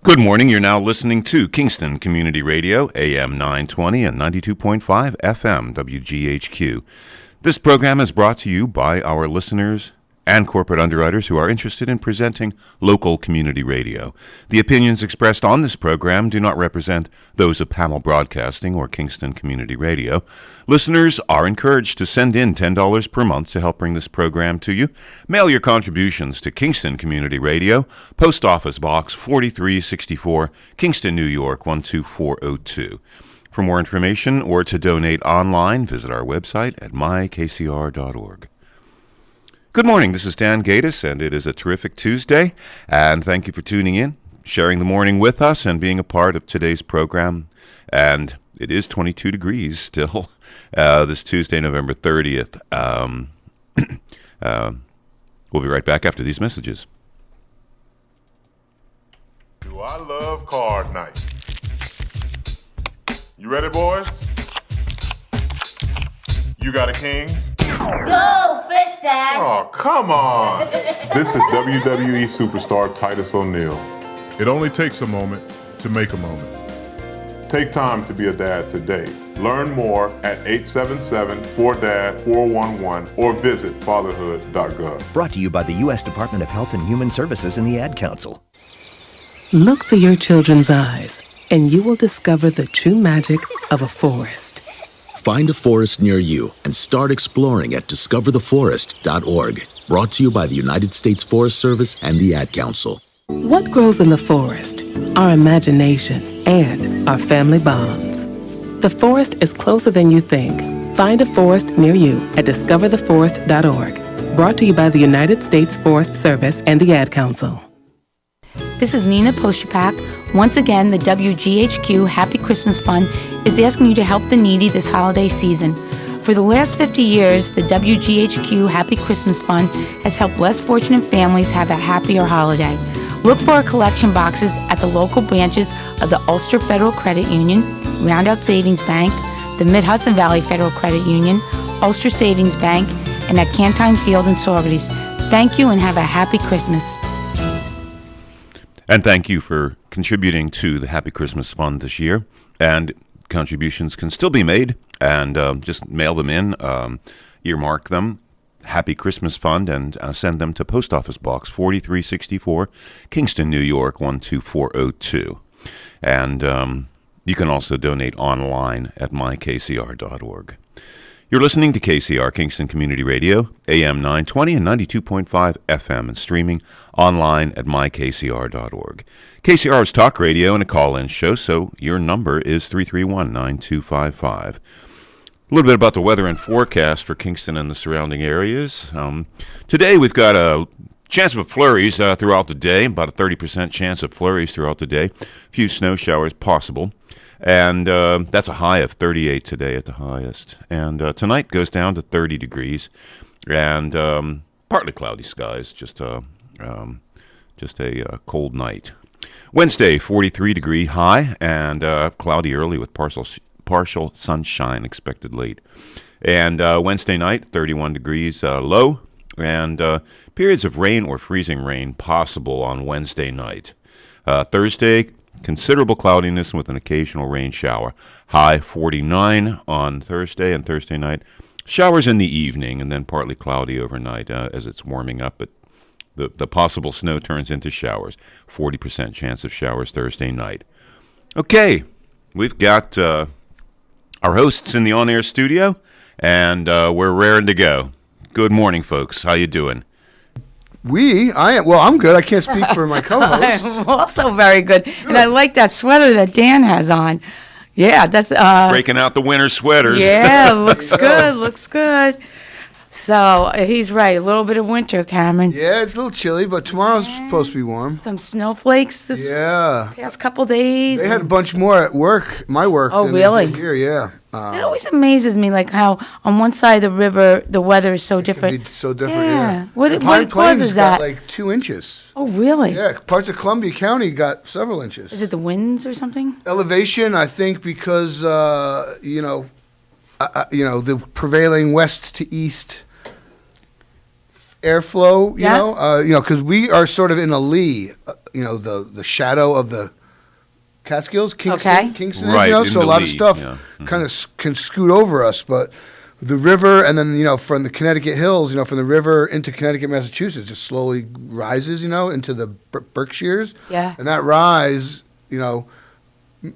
Good morning. You're now listening to Kingston Community Radio, AM 920 and 92.5 FM, WGHQ. This program is brought to you by our listeners and corporate underwriters who are interested in presenting local community radio. The opinions expressed on this program do not represent those of Panel Broadcasting or Kingston Community Radio. Listeners are encouraged to send in $10 per month to help bring this program to you. Mail your contributions to Kingston Community Radio, Post Office Box 4364, Kingston, New York 12402. For more information or to donate online, visit our website at mykcr.org. Good morning, this is Dan Gatis, and it is a terrific Tuesday, and thank you for tuning in, sharing the morning with us, and being a part of today's program. And it is 22 degrees still this Tuesday, November 30th. We'll be right back after these messages. Do I love card night? You ready, boys? You got a king? Go fish, Dad! Oh, come on! This is WWE superstar Titus O'Neil. It only takes a moment to make a moment. Take time to be a dad today. Learn more at 877-4DAD-411 or visit fatherhood.gov. Brought to you by the U.S. Department of Health and Human Services and the Ad Council. Look through your children's eyes, and you will discover the true magic of a forest. Find a forest near you and start exploring at discovertheforest.org. Brought to you by the United States Forest Service and the Ad Council. What grows in the forest? Our imagination and our family bonds. The forest is closer than you think. Find a forest near you at discovertheforest.org. Brought to you by the United States Forest Service and the Ad Council. This is Nina Postupak. Once again, the WGHQ Happy Christmas Fund is asking you to help the needy this holiday season. For the last 50 years, the WGHQ Happy Christmas Fund has helped less fortunate families have a happier holiday. Look for our collection boxes at the local branches of the Ulster Federal Credit Union, Roundout Savings Bank, the Mid-Hudson Valley Federal Credit Union, Ulster Savings Bank, and at Cantine Field and Saugerties. Thank you and have a happy Christmas. And thank you for contributing to the Happy Christmas Fund this year. And contributions can still be made, and just mail them in, earmark them, Happy Christmas Fund, and send them to Post Office Box 4364, Kingston, New York 12402. And you can also donate online at mykcr.org. You're listening to KCR, Kingston Community Radio, AM 920 and 92.5 FM, and streaming online at mykcr.org. KCR is talk radio and a call-in show, so your number is 331-9255. A little bit about the weather and forecast for Kingston and the surrounding areas. Today we've got a chance of flurries throughout the day, about a 30% chance of flurries throughout the day. A few snow showers possible. And that's a high of 38 today at the highest. And tonight goes down to 30 degrees and partly cloudy skies, just a cold night. Wednesday, 43-degree high and cloudy early with partial sunshine expected late. And Wednesday night, 31 degrees low and periods of rain or freezing rain possible on Wednesday night. Thursday, considerable cloudiness with an occasional rain shower. High 49 on Thursday and Thursday night. Showers in the evening and then partly cloudy overnight as it's warming up. But the possible snow turns into showers. 40% chance of showers Thursday night. Okay, we've got our hosts in the on-air studio, and we're raring to go. Good morning, folks. How you doing? I'm good. I can't speak for my co-host. I'm also very good. And I like that sweater that Dan has on. Yeah, that's... breaking out the winter sweaters. Yeah, looks good, looks good. So he's right. A little bit of winter, Cameron. Yeah, it's a little chilly, but tomorrow's supposed to be warm. Some snowflakes this past couple days. They had a bunch more at work, my work. Oh, than really? They did here, yeah. It always amazes me, like how on one side of the river the weather is so different. So different, yeah. What Pine causes Plains that? got like 2 inches. Oh, really? Yeah, parts of Columbia County got several inches. Is it the winds or something? Elevation, I think, because the prevailing west to east airflow, Yeah. because we are sort of in a lee, the shadow of the Catskills, Okay. Kingston Right, is, in so a the lot of lee, stuff yeah. kind of can scoot over us, but the river, and then, from the Connecticut hills, from the river into Connecticut, Massachusetts, just slowly rises, into the Berkshires. Yeah. And that rise,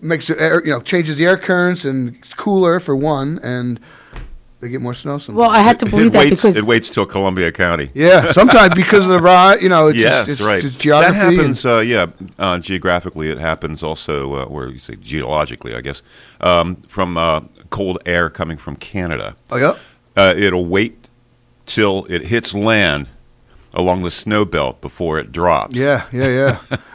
makes the air, changes the air currents, and it's cooler for one, and they get more snow sometimes. Well, I had to believe that because it waits till Columbia County. Yeah, sometimes because of the rise, it's Yes, just, right. it's geography. That and- happens, geographically. It happens also, where you say geologically, I guess, from cold air coming from Canada. Oh, yeah? It'll wait till it hits land along the snow belt before it drops. Yeah.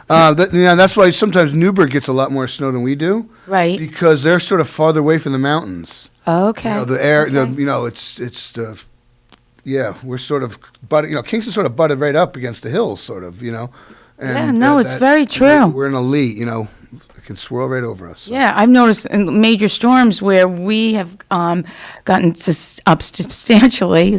That's why sometimes Newburgh gets a lot more snow than we do. Right. Because they're sort of farther away from the mountains. Okay. The air, Okay. it's the, we're sort of, Kingston sort of butted right up against the hills, sort of, And Yeah, no, it's very true. We're in a lee, it can swirl right over us. So. Yeah, I've noticed in major storms where we have gotten up substantially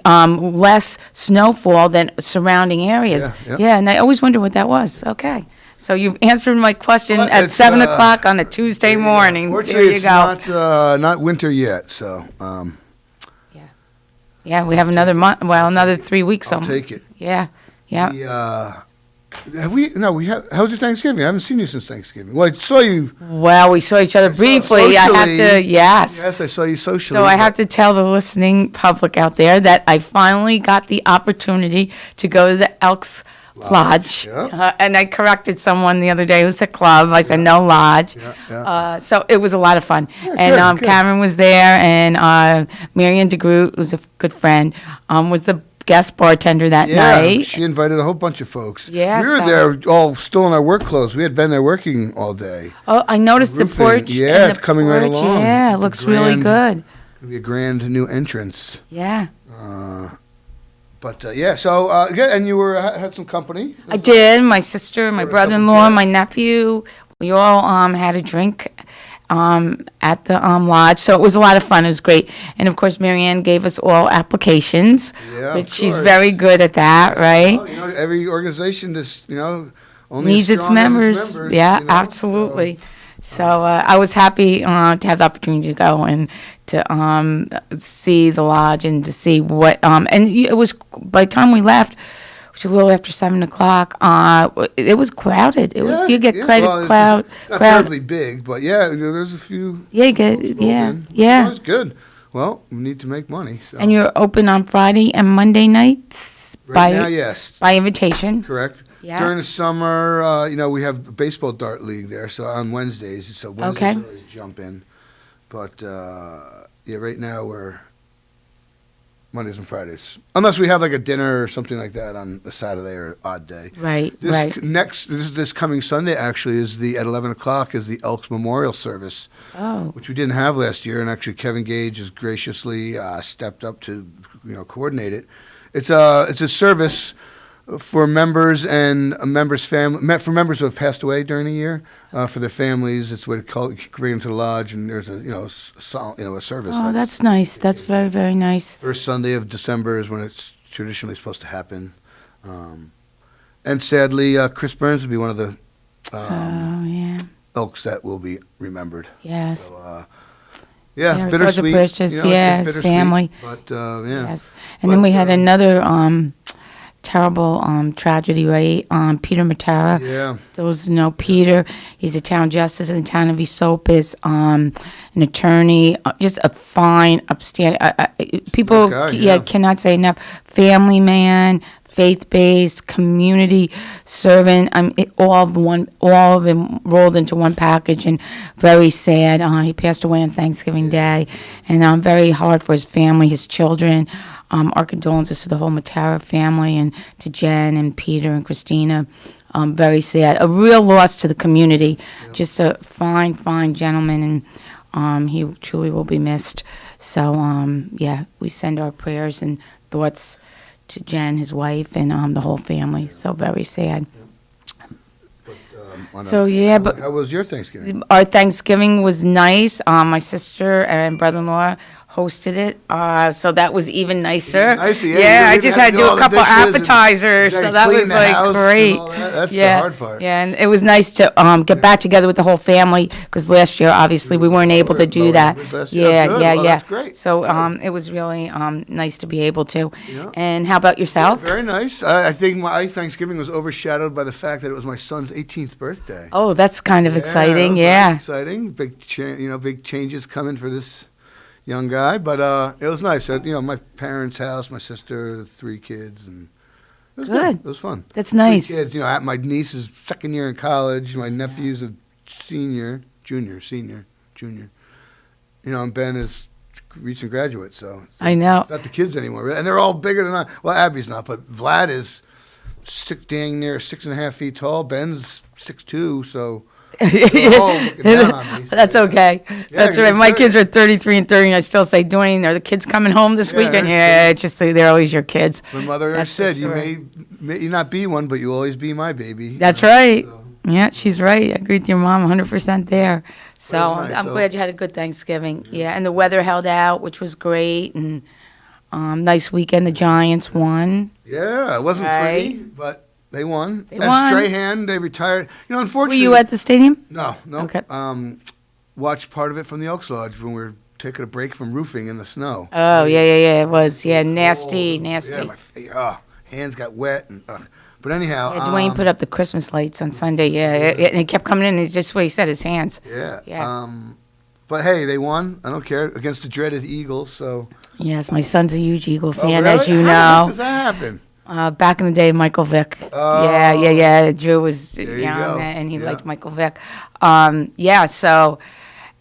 less snowfall than surrounding areas. Yeah. And I always wonder what that was. Okay. So you've answered my question Well, at it's, 7 o'clock on a Tuesday morning. There Fortunately, you it's go. not winter yet, so Yeah, we have another month. Well, another 3 weeks. I'll take it. Yeah. Yeah. How's your Thanksgiving? I haven't seen you since Thanksgiving. Well, I saw you. Well, we saw each other briefly. I have to. Socially. Yes. Yes, I saw you socially. So I have to tell the listening public out there that I finally got the opportunity to go to the Elks Lodge. Yeah. And I corrected someone the other day who said club. I said no lodge. Yeah. So it was a lot of fun. And good. Cameron was there, and Marion DeGroot, who's a good friend, was the guest bartender that night. She invited a whole bunch of folks. Yeah, we were so- there all still in our work clothes. We had been there working all day. Oh, I noticed the roofing. porch. Yeah, and it's the coming right porch. along. Yeah, it It's a looks really good. It'll be a grand new entrance. Yeah. So and you had some company. I did. My sister, my There were a couple brother-in-law, guests. my nephew. We all had a drink at the lodge, so it was a lot of fun. It was great, and of course, Marianne gave us all applications, Yeah, of which she's course. very good at that, right? Well, every organization just only Needs as its strong as members. Yeah, absolutely. So I was happy to have the opportunity to go and to see the lodge and to see what it was by the time we left, which was a little after 7 o'clock. It was crowded. It was you get quite a crowd. It's not terribly big, but there's a few. Yeah, you get folks yeah, open. yeah. Well, it's good. Well, we need to make money. So. And you're open on Friday and Monday nights right now, yes, by invitation. correct. Yeah. During the summer, we have a baseball dart league there. So on Wednesdays, so Wednesdays Okay. always jump in. But right now we're Mondays and Fridays, unless we have like a dinner or something like that on a Saturday or odd day. Right, This right. this coming Sunday actually is at 11 o'clock is the Elks Memorial Service, Oh, which we didn't have last year, and actually Kevin Gage has graciously stepped up to coordinate it. It's a service for members and members' for members who have passed away during the year, for their families. It's what it called. You bring them to the lodge, and there's a service. oh, that's nice. That's very, very nice. First Sunday of December is when it's traditionally supposed to happen. And sadly, Chris Burns will be one of the Oh, yeah. Elks that will be remembered. Yes. So, Yeah, it was a bittersweet. precious, it's yes, bittersweet, family. But yeah. Yes. And then But, we had another terrible tragedy, right? Peter Matara. Yeah. Those know Peter. He's a town justice in the town of Esopus, an attorney, just a fine, upstanding. People, That guy, yeah. cannot say enough. Family man, faith-based, community servant. All of them rolled into one package, and very sad. He passed away on Thanksgiving Day, and very hard for his family, his children. Our condolences to the whole Matara family and to Jen and Peter and Christina. Very sad. A real loss to the community. Just a fine, fine gentleman, and he truly will be missed. So, we send our prayers and thoughts to Jen, his wife, and the whole family. So very sad. How was your Thanksgiving? Our Thanksgiving was nice. My sister and brother-in-law hosted it, so that was even nicer. Nicer, yeah, Yeah, you I didn't just have had to to do do all a the couple dishes and appetizers, you so gotta that clean was the like house and great. all that. That's the Yeah, hard part. yeah, and it was nice to get back together with the whole family because last year obviously we weren't able to do that. Last Yeah, year. yeah, Good. yeah. Well, that's great. So it was really nice to be able to. Yeah. And how about yourself? Very nice. I think my Thanksgiving was overshadowed by the fact that it was my son's 18th birthday. Oh, that's kind of exciting. that was Yeah. exciting. Big changes coming for this young guy, but it was nice. My parents' house, my sister, 3 kids, and it was good. It was fun. That's nice. 3 kids. My niece is second year in college. My nephew's a junior. And Ben is recent graduate, so I know. it's not the kids anymore, and they're all bigger than I. Well, Abby's not, but Vlad is dang near 6.5 feet tall. Ben's 6'2", so. They're all looking down on me, so- That's okay. That's right. it's My good. kids are 33 and 30, and I still say, Dwayne, are the kids coming home this Yeah, weekend? that's Yeah, it's just they're always your kids. My mother That's for said, "You sure. may not be one, but you'll always be my baby." That's right. Yeah, she's right. I agree with your mom 100% there. So nice, I'm so- glad you had a good Thanksgiving. Yeah, and the weather held out, which was great, and nice weekend. The Giants won. Yeah, it wasn't pretty, Right. but they won. They and won. Strahan, they retired. Were Unfortunately, you at the stadium? No. Okay. Watched part of it from the Elks Lodge when we were taking a break from roofing in the snow. Oh, yeah. It was, nasty. Yeah, my hands got wet. But anyhow. Yeah, Dwayne put up the Christmas lights on Sunday, and it kept coming in, and just the way he said his hands. Yeah. Yeah. But hey, they won. I don't care. Against the dreaded Eagles, so. Yes, my son's a huge Eagle fan, really? as you How know. does that happen? Back in the day, Michael Vick. Oh. Yeah. Drew was you young, go. and he Yeah. liked Michael Vick. So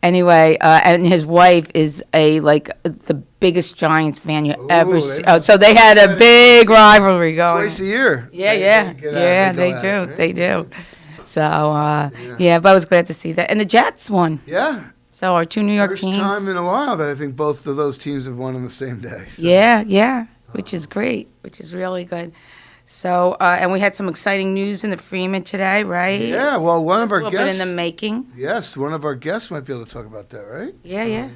anyway, and his wife is the biggest Giants fan you ever Ooh, see. they- Oh, so they had a big rivalry going. Twice a year. Yeah, They yeah, get at it, yeah, go they at do, it, right? they do. So, but I was glad to see that. And the Jets won. Yeah. So our 2 New York First teams. time in a while that I think both of those teams have won on the same day. So. Yeah, which is great, which is really good. So, and we had some exciting news in the Freeman today, right? Yeah, well, one of A our little bit guests. in the making. Yes, one of our guests might be able to talk about that, right? Yeah.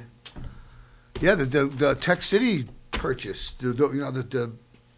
Yeah, the Tech City purchase, the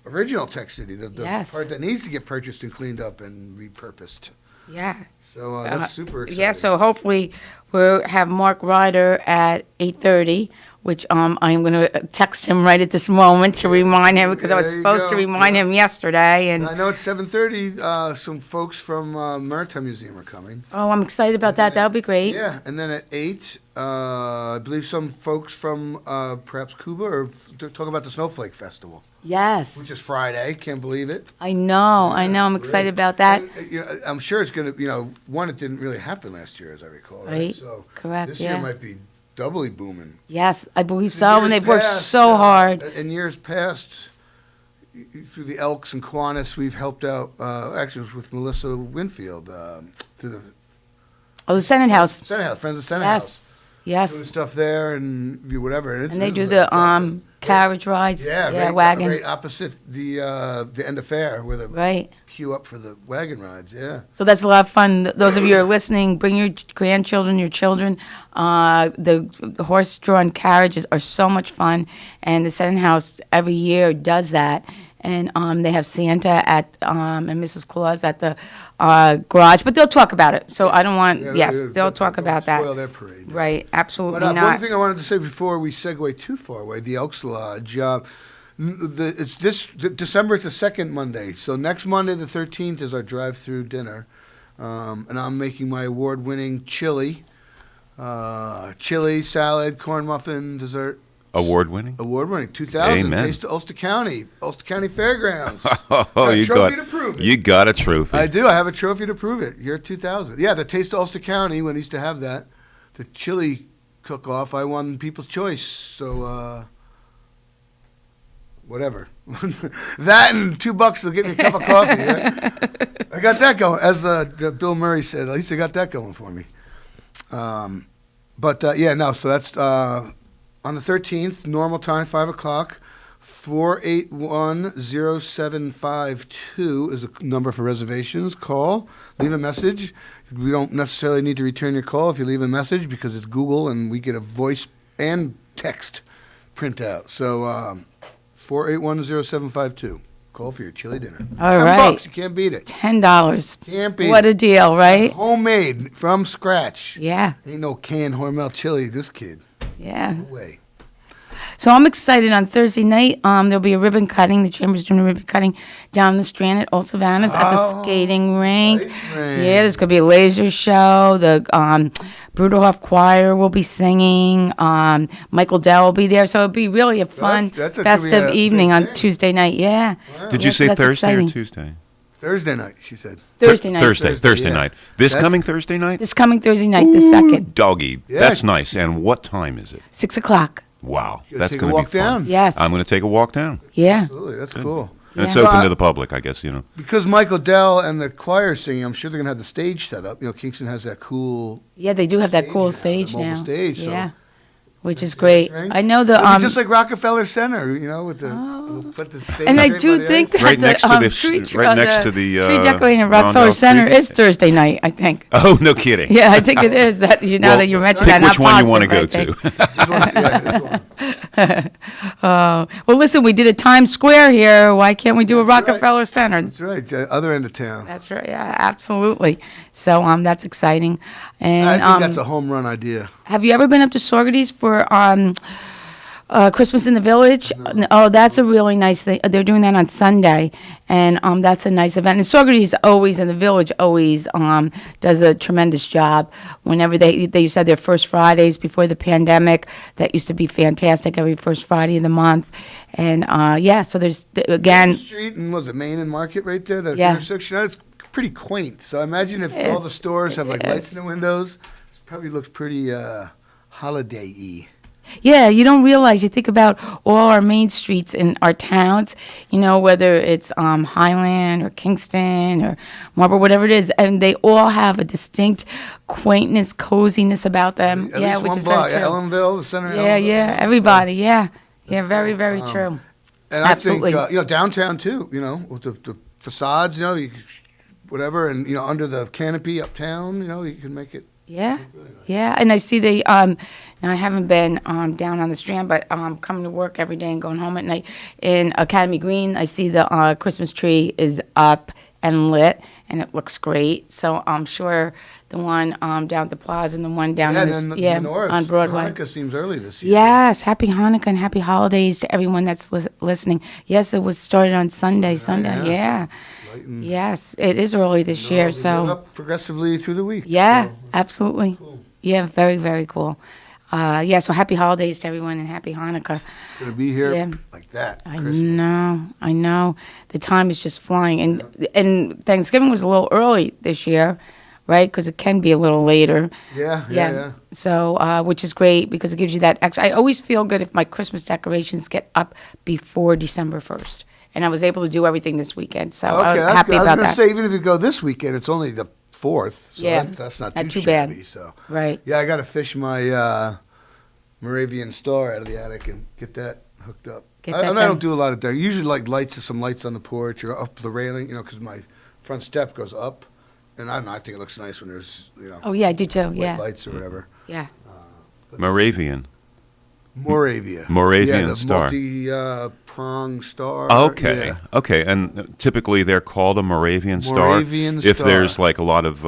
original Tech City, the Yes. part that needs to get purchased and cleaned up and repurposed. Yeah. So that's super exciting. Yeah, so hopefully we'll have Mark Ryder at 8:30, which I'm going to text him right at this moment to remind him, because I was There you supposed to go. remind him yesterday. And I know it's 7:30. Some folks from Maritime Museum are coming. oh, I'm excited about that. That'll be great. Yeah, and then at 8, I believe some folks from perhaps Cuba are to talk about the Snowflake Festival, Yes. which is Friday. Can't believe it. I know. I'm excited about that. And, I'm sure it's going to, one, it didn't really happen last year, as I recall, right? Right. So Correct, this yeah. year might be doubly booming. Yes, I believe In so. And years they've worked past, so hard. In years past, through the Elks and Kiwanis, we've helped out, actually it was with Melissa Winfield, through the Oh, the Senate House. Senate House, Friends of the Senate House. Yes. Doing stuff there and whatever. And they do the carriage rides. Yeah, wagon. right opposite the end of fair where the Right. queue up for the wagon rides. Yeah. So that's a lot of fun. Those of you who are listening, bring your grandchildren, your children. The horse-drawn carriages are so much fun, and the Senate House every year does that. And they have Santa at and Mrs. Claus at the garage, but they'll talk about it. So I don't want. They'll talk about that. Spoil their parade. Right, absolutely But not. one thing I wanted to say before we segue too far away, the Elks Lodge. It's December. It's the second Monday. So next Monday, the 13th, is our drive-through dinner, and I'm making my award-winning chili, salad, corn muffin, dessert. Award-winning? Award-winning, 2000, Amen. Taste of Ulster County Fairgrounds. Oh, Got a you trophy got to prove it. you got a trophy. I do. I have a trophy to prove it. Year 2000. Yeah, the Taste of Ulster County, when I used to have that, the chili cook-off, I won People's Choice. So, whatever. That and $2 to get me a cup of coffee. Right? I got that going. As Bill Murray said, at least I got that going for me. So that's on the 13th, normal time, 5 o'clock. 481-0752 is a number for reservations. Call, leave a message. We don't necessarily need to return your call if you leave a message because it's Google and we get a voice and text printout. So 4810752. Call for your chili dinner. All $10, right. you can't beat it. $10. Can't beat What it. a deal, right? Homemade from scratch. Yeah, Ain't no canned Hormel chili. This kid. yeah. No way. So I'm excited. On Thursday night, there'll be a ribbon cutting. The Chamber's doing a ribbon cutting down the Strand at Old Savannah's at the skating rink. Nice, man. Yeah, there's going to be a laser show. The Bruderhof Choir will be singing. Michael Dell will be there. So it'll be really a fun, that's a- festive could be a evening big on day. Tuesday night. Yeah. Did Yeah, you so say that's Thursday exciting. or Tuesday? Thursday night, she said. Thursday night. Thursday yeah. night. This That's- coming Thursday night? This coming Thursday night, the 2nd, Doggy. Yeah. That's nice. And what time is it? 6 o'clock. Wow. You That's take a going to walk be fun. down? Yes. I'm going to take a walk down. Yeah. Absolutely, that's cool. And it's Yeah. open So to I- the public, I guess, Because Michael Dell and the choir singing, I'm sure they're gonna have the stage set up. Kingston has that cool. Yeah, they do have that cool the stage mobile now. stage, so- Yeah. Which is great. Right? I know the It'll be just like Rockefeller Center, with the we'll put the stage. and I right do by the think ice. that Right next to the- tree, right next to the, tree decorating at Rockefeller Rondell Center Creek. is Thursday night, I think. Oh, no kidding. Yeah, I think it is. That now that you mentioned Pick that, which not one you want to go positive, I to. think. This one's- yeah, this one. Well, listen, we did a Times Square here. Why can't we do a Rockefeller Center? That's right, other end of town. That's right. Yeah, absolutely. So that's exciting. And I think that's a home run idea. have you ever been up to Sorgady's for Christmas in the Village? Oh, that's a really nice thing. They're doing that on Sunday, and that's a nice event. And Sorgady's always in the Village always does a tremendous job. Whenever they used to have their first Fridays before the pandemic, that used to be fantastic. Every first Friday of the month, and so there's again. Main Street and was it Main and Market right there? That Yeah. intersection. That's pretty quaint. So imagine if all the Yes, stores have like it lights is. in the windows. It probably looks pretty holiday-y. Yeah, you don't realize. You think about all our main streets in our towns, whether it's Highland or Kingston or Marlboro, whatever it is, and they all have a distinct quaintness, coziness about them. At yeah, least which one is block. very true. Ellenville, the center of Yeah, Ellenville. yeah, everybody, yeah. Yeah, very, very true. And Absolutely. I think, downtown too, with the facades, whatever, and, under the canopy uptown, you can make it. Yeah, yeah, and I see the now I haven't been down on the Strand, but coming to work every day and going home at night in Academy Green. I see the Christmas tree is up and lit, and it looks great. So I'm sure the one down at the Plaza and the one down Yeah, in and the, then the north. on Broadway. Hanukkah seems early this year. Yes, happy Hanukkah and happy holidays to everyone that's listening. Yes, it was started on Sunday. Yeah. Yes, it is early this year. They So go up progressively through the week. yeah, so- absolutely. Yeah, very, very cool. So happy holidays to everyone and happy Hanukkah. Gonna be here Yeah. like that. I Christmas. know. The time is just flying, and Thanksgiving was a little early this year, right? Because it can be a little later. Yeah. So, which is great because it gives you that extra. I always feel good if my Christmas decorations get up before December 1st, and I was able to do everything this weekend. So Okay, I'm that's happy good. I was about gonna that. say, even if you go this weekend, it's only the 4th. So Yeah, that's not not too too bad. shabby. So Right. yeah, I gotta fish my Moravian Star out of the attic and get that hooked up. Get I that don't done. do a lot of that. Usually like some lights on the porch or up the railing, because my front step goes up, and I don't know. I think it looks nice when there's Oh yeah, I do too. white Yeah, lights or whatever. yeah. Moravian. Moravia. Moravian yeah, the star. multi-prong star. Okay. Yeah. Okay. And typically they're called a Moravian star. Moravian If star. there's like a lot of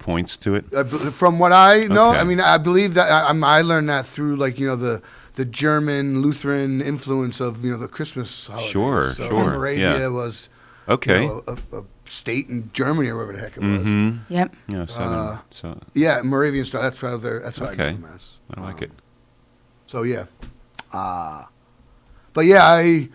points to it. From what I know, Okay. I mean, I believe that I learned that through the German Lutheran influence of the Christmas holidays. Sure, So sure, Moravia yeah. was Okay. a state in Germany or wherever the heck it was. Mm-hmm. Yep. Yeah. Southern. So Yeah, Moravian star. That's why that's why I Okay. know them as. I like it. So yeah, but yeah, I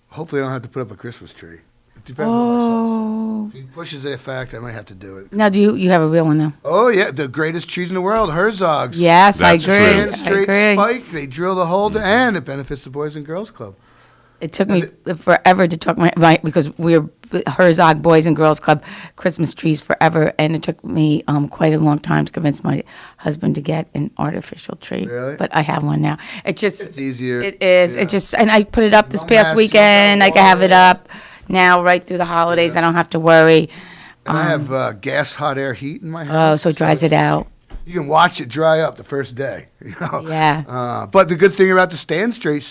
hopefully I don't have to put up a Christmas tree. It depends on what my son says. If he pushes the fact, I might have to do it. Now, do you have a real one though? Oh yeah, the greatest trees in the world, Herzogs. Yes, I That's agree. true. Stand I straight agree. spike. They drill the hole, and it benefits the Boys and Girls Club. It took me forever to talk my because we're Herzog Boys and Girls Club Christmas trees forever, and it took me quite a long time to convince my husband to get an artificial tree. Really? But I have one now. It just It's easier. It is. Yeah. It just and I put it up this No past mess, weekend. no I can have it water. up now right through the holidays. I don't have to worry. And I have gas hot air heat in my house. Oh, so it dries it out. You can watch it dry up the first day. You know? Yeah. But the good thing about the Stand Straight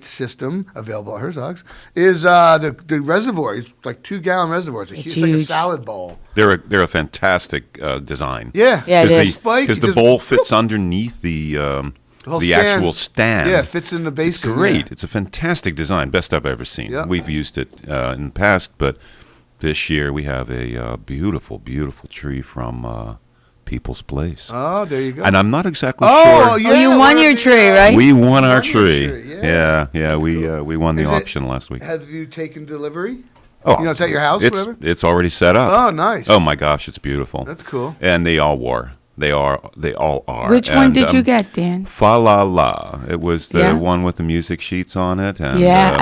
system available at Herzog's is the reservoir. It's like 2-gallon reservoirs. It's like a huge. salad bowl. They're a fantastic design. Yeah. Yeah, it is. Spike, Because the just- bowl fits underneath the whole actual stand. Yeah, it fits in the It's basin. great. yeah. It's a fantastic design. Best I've ever seen. Yeah. We've used it in the past, but this year we have a beautiful, beautiful tree from People's Place. Oh, there you go. And I'm not exactly Oh, sure. yeah. Oh, you won one of your the, tree, right? We won our won your tree. tree, Yeah, That's we cool. we won the Is it- auction last week. Have you taken delivery? Oh, You know, it's at your house, It's whatever? it's already set up. Oh, nice. Oh my gosh, it's beautiful. That's cool. And they all were. They all are. Which one And, did you get, Dan? Fa La La. It was the Yeah. one with the music sheets on it, and Yeah,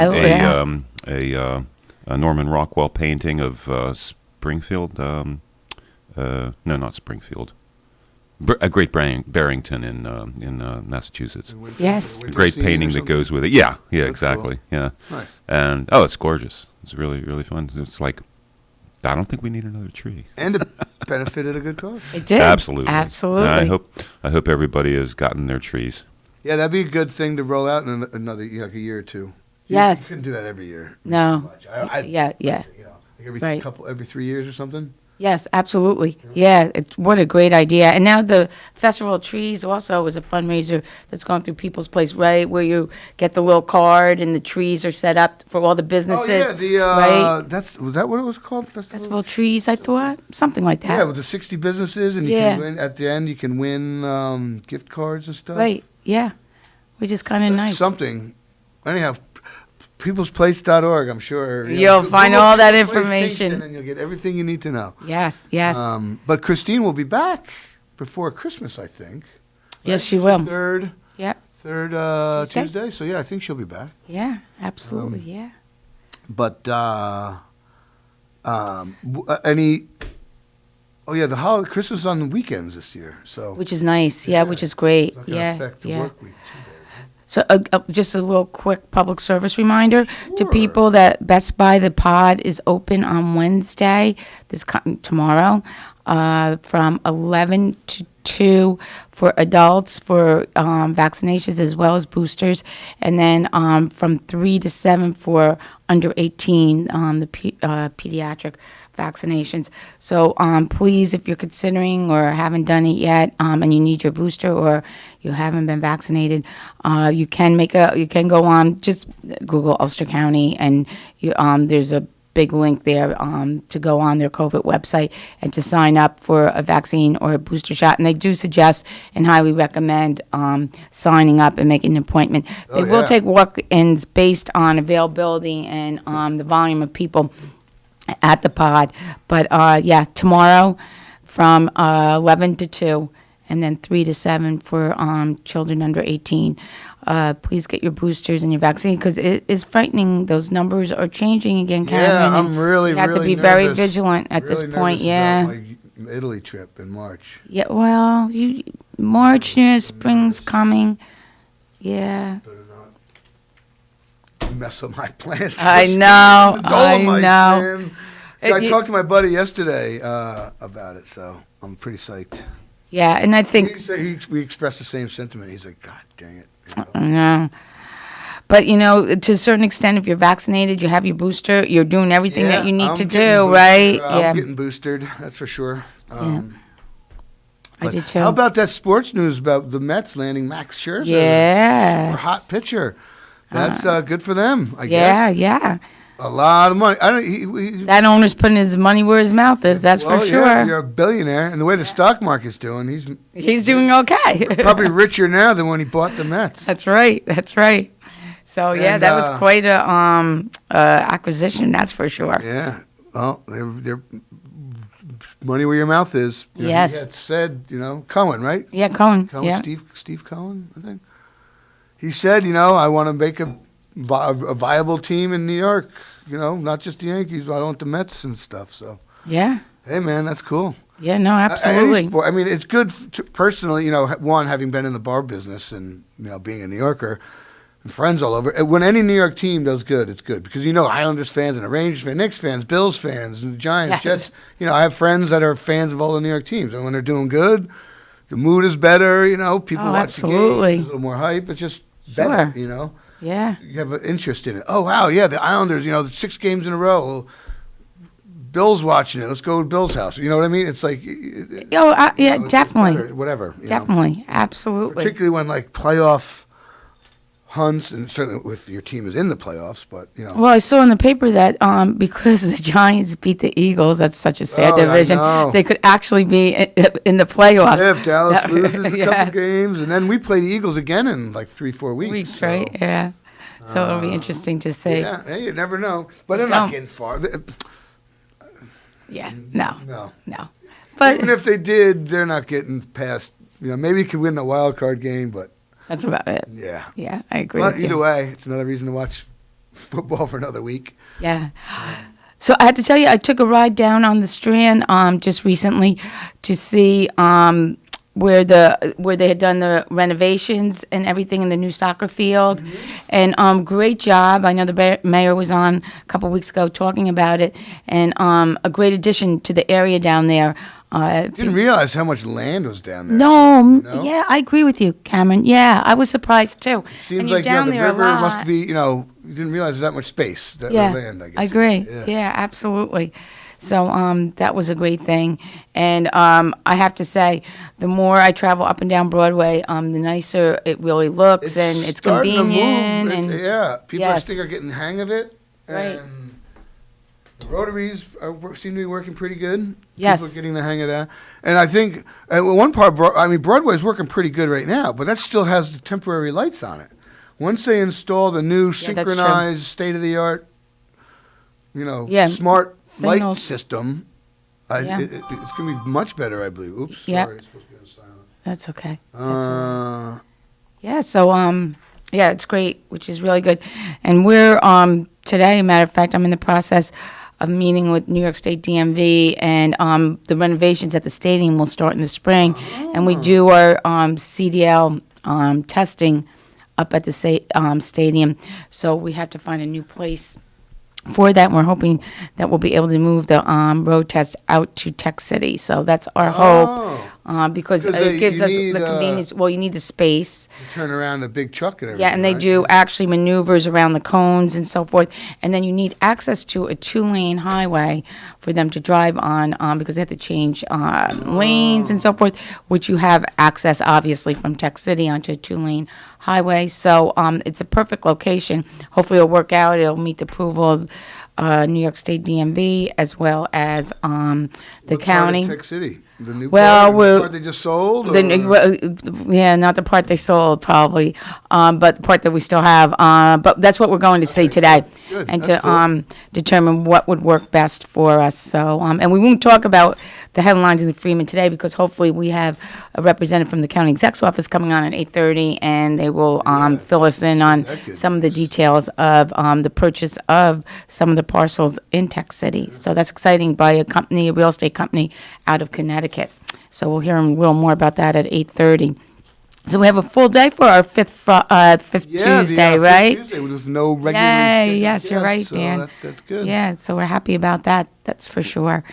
a Norman Rockwell painting of Springfield. No, not Springfield. A Great Barrington in Massachusetts. Yes. A great scene or painting that something? goes with it. Yeah, That's exactly. Yeah, Nice. and it's gorgeous. It's really, really fun. It's like, I don't think we need another tree. And it benefited a good cause. It did. Absolutely, Absolutely. And I hope everybody has gotten their trees. Yeah, that'd be a good thing to roll out in another like a year or two. Yes. You couldn't do that every year. No. I, Yeah, yeah. You know, like Right. every 3 years or something. Yes, absolutely. Yeah, what a great idea. And now the Festival of Trees also is a fundraiser that's going through People's Place, right? Where you get the little card and the trees are set up for all the businesses. Oh yeah, right? was that what it was called? Festival of Trees, I thought. Something like that. Yeah, with the 60 businesses, and you Yeah. can win at the end. You can win gift cards and stuff. Right, yeah. Which is kind of That's nice. something. Anyhow, peoplesplace.org. I'm sure You'll find Google all that People's Place information. Kingston, and you'll get everything you need to know. Yes, yes. But Christine will be back before Christmas, I think. Yes, she will. Third Yeah, Tuesday. Tuesday. So yeah, I think she'll be back. yeah, absolutely, yeah. But any. Oh yeah, the Christmas on the weekends this year. So Which is nice, yeah, which is great. not gonna Yeah, affect the yeah. work week too bad. So just a little quick public service reminder to Sure. people that Best Buy the Pod is open on Wednesday, tomorrow, from 11 to 2 for adults for vaccinations as well as boosters, and then from 3 to 7 for under 18, the pediatric vaccinations. So please, if you're considering or haven't done it yet, and you need your booster or you haven't been vaccinated, you can go on, just Google Ulster County, and there's a big link there to go on their COVID website and to sign up for a vaccine or a booster shot. And they do suggest and highly recommend signing up and making an appointment. They will take walk-ins based on availability and the volume of people at the pod. But yeah, tomorrow from 11 to 2 and then 3 to 7 for children under 18. Please get your boosters and your vaccine because it is frightening. Those numbers are changing again, Cameron. Yeah, and I'm really, you have really to be very nervous. vigilant at Really this point. nervous Yeah. about my Italy trip in March. Yeah, well, March, spring's coming. Yeah. Better not mess up my plans. to I ski know, in the Dolomites, I know. man. Yeah, I You- talked to my buddy yesterday about it, so I'm pretty psyched. Yeah, and I think We expressed the same sentiment. He's like, God dang it. You know? I know. But, to a certain extent, if you're vaccinated, you have your booster, you're doing everything that you need I'm to getting do, boosted. right? I'm getting boosted, that's for sure. I But did too. How about that sports news about the Mets landing Max Scherzer? Yes. Super hot pitcher. That's good for them, I Yeah, guess. yeah. A lot of money. I don't. He, That owner's putting his money where his mouth is, that's well, for yeah, sure. you're a billionaire, and the way the stock market's doing, he's He's doing okay. probably richer now than when he bought the Mets. That's right, that's right. So, yeah, And, that was quite a acquisition, that's for sure. Yeah. Well, they're money where your mouth is. You know, Yes. He had said, Cohen, right? Yeah, Cohen, Cohen, yeah. Steve Cohen, I think. He said, I want to make a viable team in New York. Not just the Yankees. I want the Mets and stuff. So, Yeah, hey, man, that's cool. yeah, no, Any absolutely. sport, I mean, it's good personally. One, having been in the bar business and being a New Yorker, and friends all over. When any New York team does good, it's good because Islanders fans and the Rangers fans, Knicks fans, Bills fans, and the Giants, Yes. Jets. I have friends that are fans of all the New York teams, and when they're doing good, the mood is better. People Oh, watch absolutely. the games, a little more hype. It's just Sure. better. Yeah. You have an interest in it. Oh wow, yeah, the Islanders. The 6 games in a row. Well, Bill's watching it. Let's go to Bill's house. You know what I mean? It's like, Yeah, it's just definitely. better, whatever. Definitely. Absolutely. Particularly when playoff hunts, and certainly if your team is in the playoffs. But Well, I saw in the paper that because the Giants beat the Eagles, that's such a sad Oh, I division, know. they could actually be in the playoffs. yeah, if Dallas loses a Yes. couple games, and then we play the Eagles again in 3-4 weeks. Weeks, so, right? Yeah. So it'll be interesting to see. Yeah, hey, you never know. But they're No. not getting far. Yeah. No. No. But Even if they did, they're not getting past. Maybe you could win the wild card game, but that's about it. yeah. Yeah, I agree But with either you. way, it's another reason to watch football for another week. Yeah. So I had to tell you, I took a ride down on the Strand just recently to see where they had done the renovations and everything in the new soccer field, and great job. I know the mayor was on a couple weeks ago talking about it, and a great addition to the area down there. Didn't realize how much land was down there. No, No? yeah, I agree with you, Cameron. Yeah, I was surprised too. Seems and you're like down the there river a lot. must be. You didn't realize there's that much space. That Yeah, land. I guess. I it agree. is. Yeah, absolutely. So that was a great thing, and I have to say, the more I travel up and down Broadway, the nicer it really looks, and it's starting to move. convenient. And Yeah, people I Yes. think are getting the hang of it. Right. And the rotaries seem to be working pretty good. Yes. People are getting the hang of that. And I think one part, Broadway's working pretty good right now, but that still has the temporary lights on it. Once they install the new that's true. synchronized, state-of-the-art, Yeah, smart light signals. system, Yeah. it's going to be much better, I believe. Oops, Yeah. sorry, it's supposed to be on silent. That's okay. That's all right. Uh, Yeah, so yeah, it's great, which is really good. And we're today, matter of fact, I'm in the process of meeting with New York State DMV, and the renovations at the stadium will start in the spring, and we do our CDL testing up at the stadium. So we have to find a new place for that, and we're hoping that we'll be able to move the road test out to Tech City. So that's our hope, because 'Cause it gives you us need, the convenience. Well, you need the space. turn around a big truck and everything. Yeah, and they right? do actually maneuvers around the cones and so forth. And then you need access to a 2-lane highway for them to drive on, because they have to change lanes and so forth, which you have access, obviously, from Tech City onto a 2-lane highway. So it's a perfect location. Hopefully it'll work out. It'll meet the approval of New York State DMV as well as the What part of county. Tech City. The new Well, part, we're- the part they just sold? Yeah, not the part they sold probably, but the part that we still have. But that's what we're going to see today, Good. and That's to cool. determine what would work best for us. So, and we won't talk about the headlines in the Freeman today because hopefully we have a representative from the county exec's office coming on at 8:30, and they will fill us in on That good some of the details of the purchase of some of the parcels in Tech City. So that's exciting by a company, a real estate company out of Connecticut. So we'll hear a little more about that at 8:30. So we have a full day for our fifth Tuesday, fifth right? Tuesday with no regular. Yay, yes, you're right, so Dan. That's good. Yeah, so we're happy about that. That's for sure.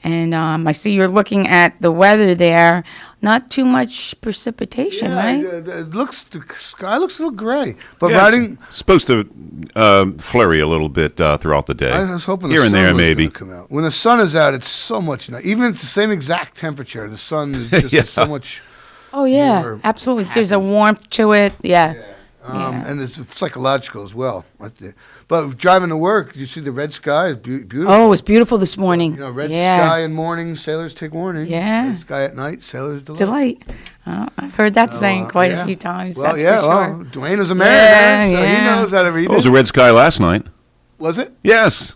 And I see you're looking at the weather there. Not too much precipitation, right? The sky looks a little gray. But Yeah, riding, it's supposed to flurry a little bit throughout the day. I was hoping here the and sun there was maybe. gonna come out. When the sun is out, it's so much nice. Even if it's the same exact temperature, the sun is just Yeah. so much. Oh, yeah, More absolutely. There's a warmth to it. Yeah. Yeah. And it's psychological as well. But driving to work, you see the red sky is beautiful. Oh, it was beautiful this morning. Red yeah. sky in morning, sailors take warning. Yeah. Red sky at night, sailors delight. Delight. Oh, I've heard that saying quite yeah. a few times. Well, that's yeah, for well, sure. Dwayne was a mariner, so he yeah. knows how to read Oh, it was it. a red sky last night. Was it? Yes.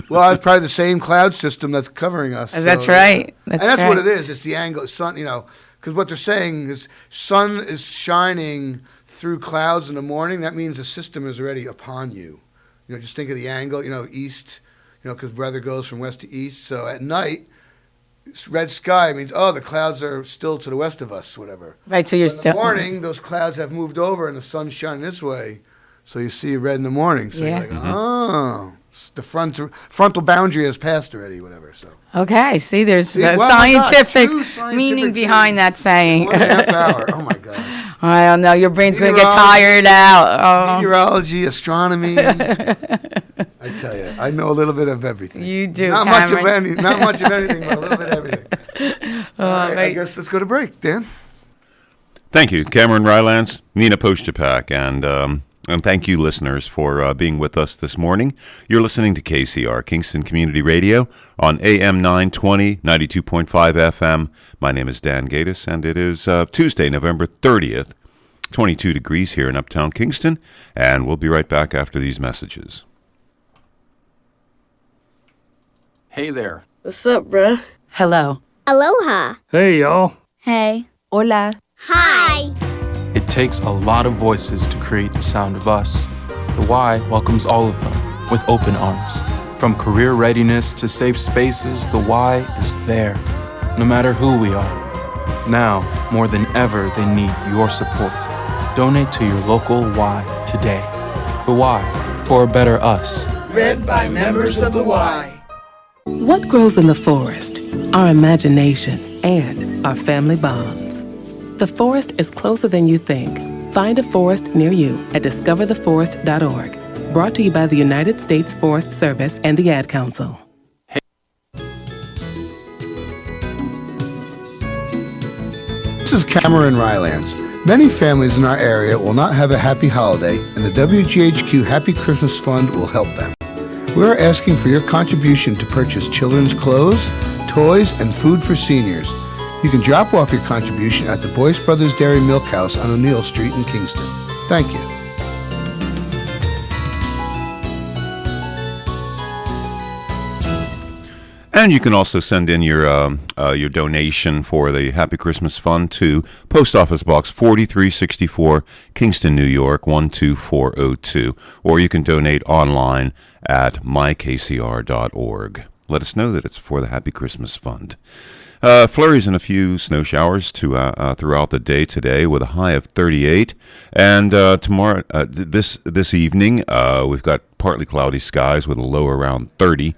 Well, it's probably the same cloud system that's covering us. That's so- right. That's and that's right. what it is. It's the angle, sun. Because what they're saying is, sun is shining through clouds in the morning. That means the system is already upon you. Just think of the angle. East. Because weather goes from west to east. So at night, it's red sky means the clouds are still to the west of us. Whatever. Right, so you're In the still. morning, those clouds have moved over and the sun's shining this way. So you see red in the morning. So Yeah. you're like, oh, the frontal boundary has passed already, whatever. So Okay, see, there's See, a well, my gosh, scientific true scientific meaning behind that saying. 1.5 hour. Oh my gosh. I don't know. Your brain's going to get Meteorology. tired out. Meteorology, astronomy. I tell you, I know a little bit of everything. You do, Not Cameron. not much of anything, but a little bit of everything. All right, I mate. guess let's go to break, Dan. Thank you, Cameron Rylance, Nina Poshtapak, and thank you, listeners, for being with us this morning. You're listening to KCR, Kingston Community Radio, on AM 920, 92.5 FM. My name is Dan Gatis, and it is Tuesday, November 30th, 22 degrees here in Uptown Kingston, and we'll be right back after these messages. Hey there. What's up, bruh? Hello. Aloha. Hey, y'all. Hey. Hola. Hi. It takes a lot of voices to create the sound of us. The Y welcomes all of them with open arms. From career readiness to safe spaces, the Y is there, no matter who we are. Now, more than ever, they need your support. Donate to your local Y today. The Y, for a better us. Read by members of the Y. What grows in the forest? Our imagination and our family bonds. The forest is closer than you think. Find a forest near you at discovertheforest.org. Brought to you by the United States Forest Service and the Ad Council. This is Cameron Rylance. Many families in our area will not have a happy holiday, and the WGHQ Happy Christmas Fund will help them. We are asking for your contribution to purchase children's clothes, toys, and food for seniors. You can drop off your contribution at the Boyce Brothers Dairy Milk House on O'Neill Street in Kingston. Thank you. And you can also send in your donation for the Happy Christmas Fund to Post Office Box 4364, Kingston, New York 12402. Or you can donate online at mykcr.org. Let us know that it's for the Happy Christmas Fund. Flurries and a few snow showers throughout the day today, with a high of 38. And tomorrow, this evening, we've got partly cloudy skies with a low around 30.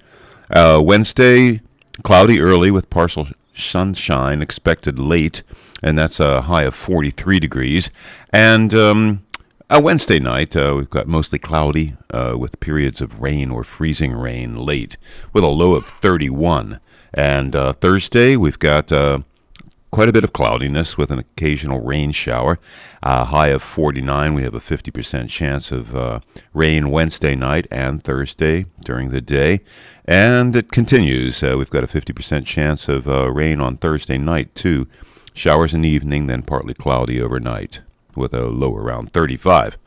Wednesday, cloudy early with partial sunshine expected late, and that's a high of 43 degrees. And Wednesday night, we've got mostly cloudy with periods of rain or freezing rain late, with a low of 31. And Thursday, we've got quite a bit of cloudiness with an occasional rain shower. High of 49. We have a 50% chance of rain Wednesday night and Thursday during the day. And it continues. We've got a 50% chance of rain on Thursday night, too. Showers in the evening, then partly cloudy overnight with a low around 35.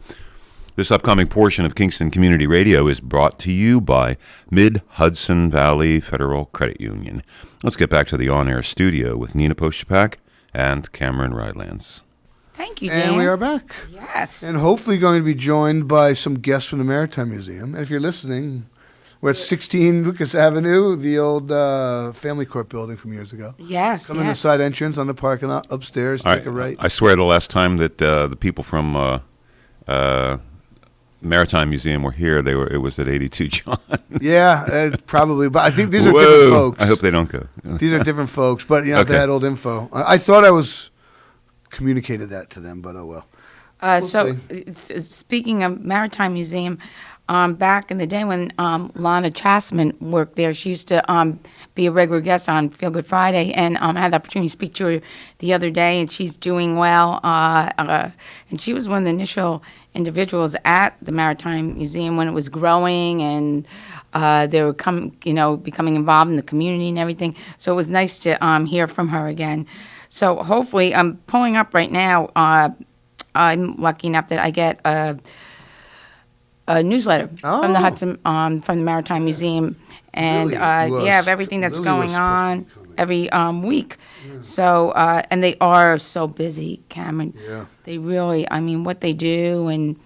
This upcoming portion of Kingston Community Radio is brought to you by Mid-Hudson Valley Federal Credit Union. Let's get back to the on-air studio with Nina Poshtapak and Cameron Rylance. Thank you, Dan. And we are back. Yes. And hopefully going to be joined by some guests from the Maritime Museum. And if you're listening, we're at 16 Lucas Avenue, the old family court building from years ago. Yes, Come in the side entrance on the parking lot, upstairs, take a right. I swear the last time that the people from Maritime Museum were here, it was at 82 John. Yeah, probably. But I think these are Whoa. different folks. I hope they don't go. These are different folks. But, Okay. they had old info. I thought I was communicated that to them, but oh well. Speaking of Maritime Museum, back in the day when Lana Chasman worked there, she used to be a regular guest on Feel Good Friday, and I had the opportunity to speak to her the other day, and she's doing well. And she was one of the initial individuals at the Maritime Museum when it was growing, and they were becoming involved in the community and everything. So it was nice to hear from her again. So hopefully, I'm pulling up right now. I'm lucky enough that I get a newsletter from the Hudson, from the Maritime Museum, and of everything that's going on every week. Yeah. So and they are so busy, Cameron. Yeah. They really, what they do, and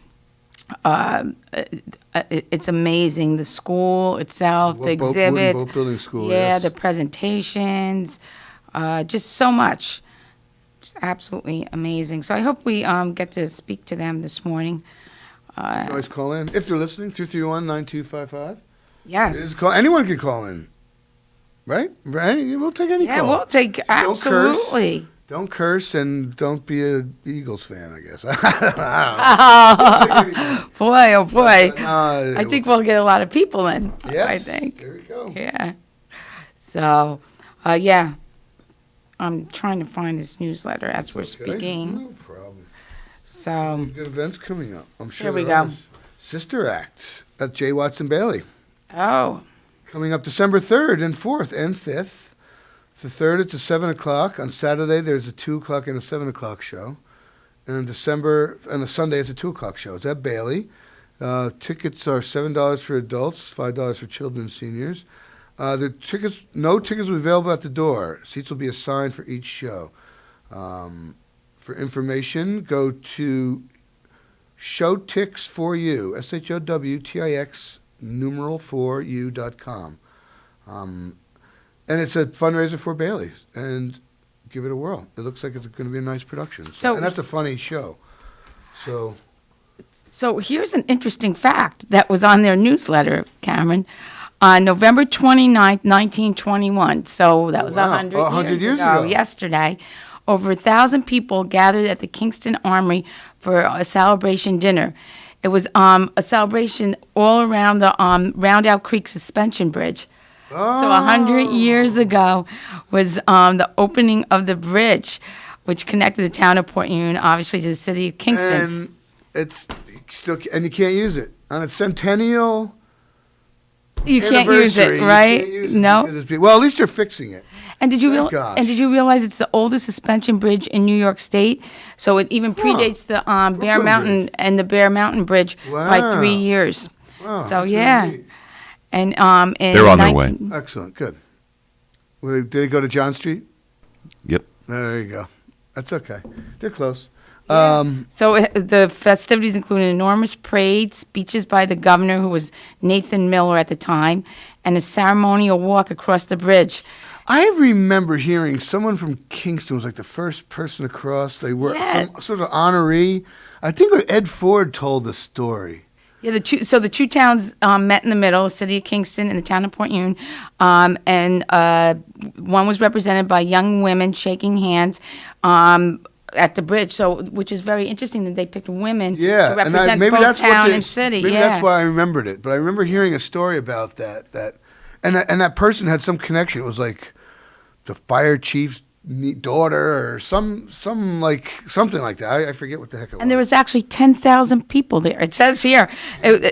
it's amazing. The school itself, the exhibits, boat-building school, the presentations, just so much. Just absolutely amazing. So I hope we get to speak to them this morning. You can always call in. If they're listening, 331-9255. Yes. Anyone can call in. Right? We'll take any call. Yeah, we'll take, absolutely. Don't curse and don't be an Eagles fan, I guess. Boy, oh boy. I think we'll get a lot of people in. Yes, I think. there we go. Yeah. So, yeah. I'm trying to find this newsletter as we're speaking. No problem. So, Good events coming up. I'm sure here we there go. are. Sister Act at J. Watson Bailey. Oh. Coming up December 3rd and 4th and 5th. The 3rd, it's at 7 o'clock. On Saturday, there's a 2 o'clock and a 7 o'clock show. And on the Sunday, it's a 2 o'clock show. It's at Bailey. Tickets are $7 for adults, $5 for children and seniors. No tickets will be available at the door. Seats will be assigned for each show. For information, go to showtix4u, SHOWTIX4u.com. And it's a fundraiser for Bailey's, and give it a whirl. It looks like it's going to be a nice production. And that's a funny show. So here's an interesting fact that was on their newsletter, Cameron. On November 29th, 1921, so that was 100 years ago, yesterday, over 1,000 people gathered at the Kingston Armory for a celebration dinner. It was a celebration all around the Roundout Creek Suspension Bridge. So 100 years ago was the opening of the bridge, which connected the town of Port Union, obviously, to the city of Kingston. And you can't use it on a centennial. You can't use it, right? No. Well, at least they're fixing it. And did you realize it's the oldest suspension bridge in New York State? So it even predates the Bear Mountain Bridge. And the Bear Mountain Bridge by 3 years. Wow, so yeah. Really, and they're on their way. Excellent, good. Did they go to John Street? Yep. There you go. That's okay. They're close. Yeah. So the festivities include an enormous parade, speeches by the governor, who was Nathan Miller at the time, and a ceremonial walk across the bridge. I remember hearing someone from Kingston was like the first person across. They were some sort of honoree. I think Ed Ford told the story. Yeah, the two towns met in the middle, the city of Kingston and the town of Port Union, and one was represented by young women shaking hands at the bridge. So, which is very interesting that they picked women to represent both town and city. Maybe that's why I remembered it. But I remember hearing a story about that, and that person had some connection. It was like the fire chief's daughter or something like that. I forget what the heck it was. And there was actually 10,000 people there. It says here,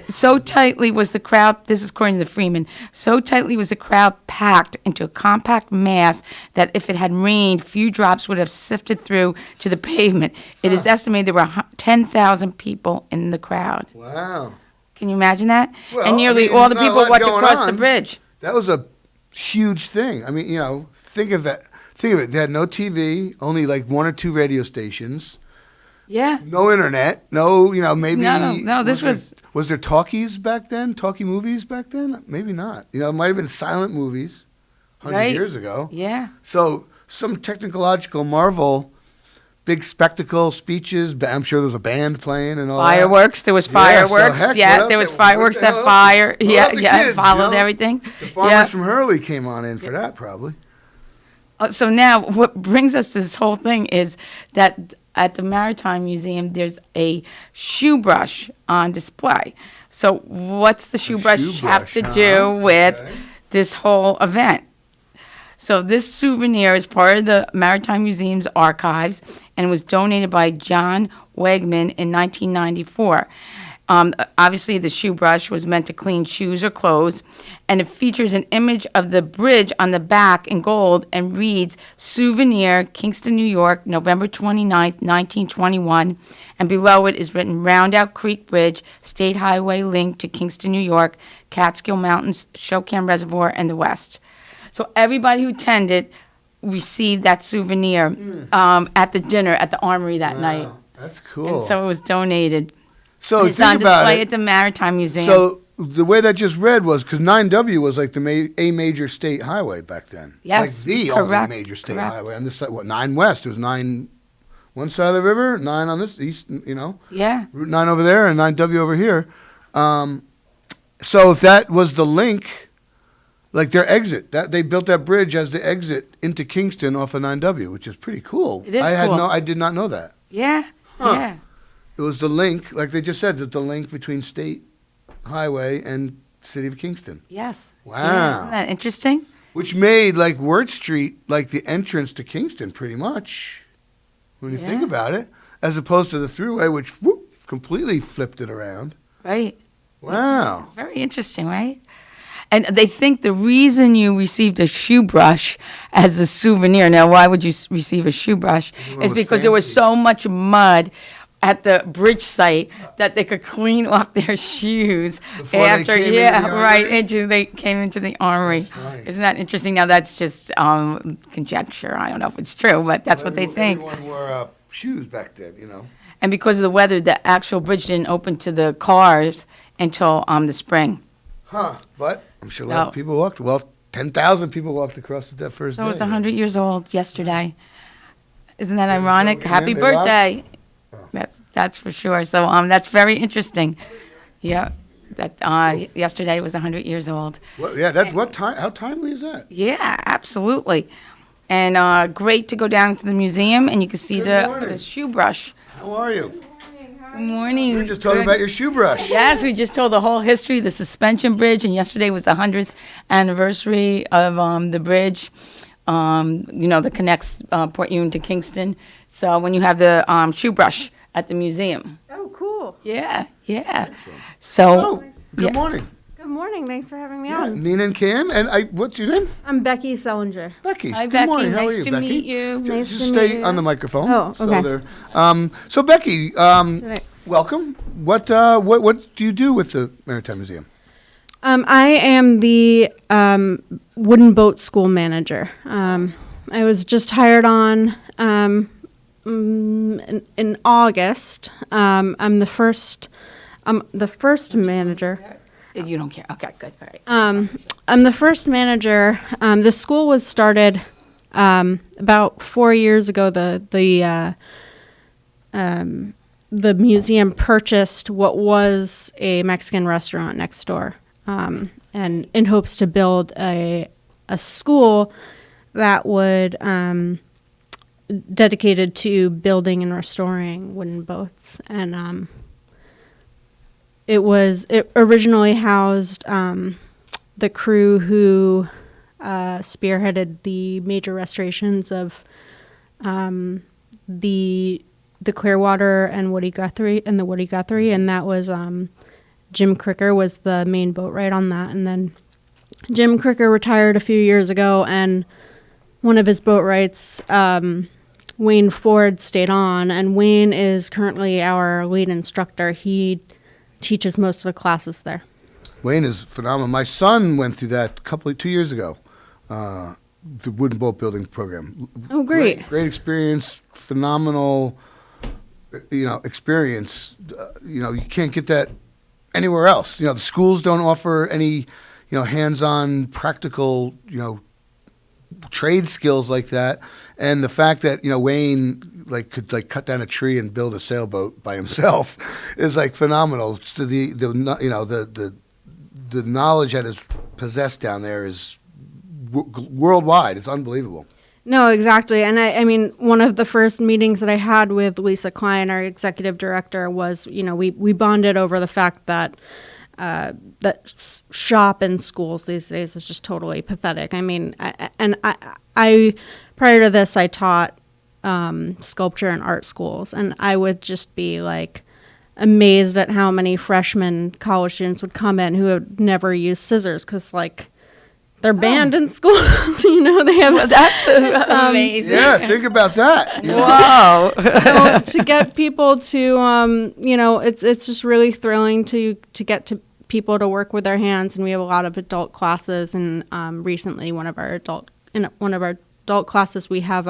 so tightly was the crowd, this is according to the Freeman, so tightly was the crowd packed into a compact mass that if it had rained, few drops would have sifted through to the pavement. It is estimated there were 10,000 people in the crowd. Wow. Can you imagine that? Well, and nearly all the people walked across the bridge. That was a huge thing. I mean, think of that. Think of it. They had no TV, only like 1 or 2 radio stations. Yeah. No internet. No, maybe. No. Was there talkies back then? Talkie movies back then? Maybe not. It might have been silent movies 100 years ago. Yeah. So some technological marvel, big spectacle speeches. I'm sure there was a band playing and all fireworks. That. There was fireworks. There was fireworks that fire. Kids, followed everything. The farmers from Hurley came on in for that probably. So now what brings us to this whole thing is that at the Maritime Museum, there's a shoe brush on display. So what's the shoe brush have to do with this whole event? So this souvenir is part of the Maritime Museum's archives and was donated by John Wegman in 1994. Obviously, the shoe brush was meant to clean shoes or clothes, and it features an image of the bridge on the back in gold and reads, "Souvenir, Kingston, New York, November 29th, 1921." And below it is written, "Roundout Creek Bridge, State Highway link to Kingston, New York, Catskill Mountains, Shocam Reservoir, and the West." So everybody who attended received that souvenir at the dinner at the Armory that night. That's cool. And so it was donated. So it's on display at the Maritime Museum. So the way that just read was because 9W was like a major state highway back then. Yes, like the only major state highway on this side. 9 West. It was 9 one side of the river, 9 on this east, Yeah. Route 9 over there and 9W over here. So if that was the link, like their exit, that they built that bridge as the exit into Kingston off of 9W, which is pretty cool. It is cool. I did not know that. Yeah. Huh. Yeah. It was the link, like they just said, that the link between State Highway and City of Kingston. Yes. Wow. Yeah, isn't that interesting? Which made like Wirt Street like the entrance to Kingston pretty much, when you think Yeah. about it, as opposed to the thruway, which whoop, completely flipped it around. Right. Wow. Very interesting, right? And they think the reason you received a shoe brush as a souvenir, now why would you receive a shoe brush, Everyone is was because there was fancy. so much mud at the bridge site that they could clean off their shoes Before they after, came yeah, into the right, armory? they came into the armory. That's right. Isn't that interesting? Now that's just conjecture. I don't know if it's true, but that's what they think. Everyone wore shoes back then, And because of the weather, the actual bridge didn't open to the cars until the spring. Huh. But I'm sure a lot of So- people walked. Well, 10,000 people walked across it that first So day. it was 100 years old yesterday. Isn't that ironic? so- Happy yeah, they birthday. That's for sure. So that's very interesting. Yeah. That yesterday was 100 years old. Well, yeah, that's what time. How timely is that? Yeah, absolutely. And great to go down to the museum and you can see Good morning. the shoe brush. How are you? Good morning. We were just talking Good. about your shoe brush. Yes, we just told the whole history, the suspension bridge, and yesterday was the 100th anniversary of the bridge, that connects Port Union to Kingston. So when you have the shoe brush at the museum. Oh, cool. Yeah, yeah. So, good yeah. morning. Good morning. Thanks for having me Yeah, on. Nina and Cam, and what's your name? I'm Becky Sellinger. Becky. Hi, Good Becky. morning. How Nice are you, to Becky? meet you. Nice Just to stay meet you. on the microphone. Oh, okay. So Becky, Right. welcome. What do you do with the Maritime Museum? I am the wooden boat school manager. I was just hired on in August. I'm the first manager. You don't care. Okay, good. All right. I'm the first manager. The school was started about 4 years ago. The museum purchased what was a Mexican restaurant next door, and in hopes to build a school that would dedicated to building and restoring wooden boats. And it originally housed the crew who spearheaded the major restorations of the Clearwater and Woody Guthrie, and that was Jim Cricker was the main boatwright on that. And then Jim Cricker retired a few years ago, and one of his boatwrights, Wayne Ford, stayed on, and Wayne is currently our lead instructor. He teaches most of the classes there. Wayne is phenomenal. My son went through that 2 years ago, the wooden boat building program. Oh, great. Great experience, phenomenal, experience. You can't get that anywhere else. The schools don't offer any, hands-on practical, trade skills like that. And the fact that, Wayne could cut down a tree and build a sailboat by himself is phenomenal. So the knowledge that is possessed down there is worldwide. It's unbelievable. No, exactly. And I mean, one of the first meetings that I had with Lisa Klein, our executive director, was, we bonded over the fact that shop in schools these days is just totally pathetic. I mean, I prior to this, I taught sculpture and art schools, and I would just be amazed at how many freshman college students would come in who had never used scissors because they're banned in schools. They have. Well, that's amazing. Yeah, think about that. Wow. So to get people to, it's just really thrilling to get to people to work with their hands, and we have a lot of adult classes. And recently, one of our adult classes, we have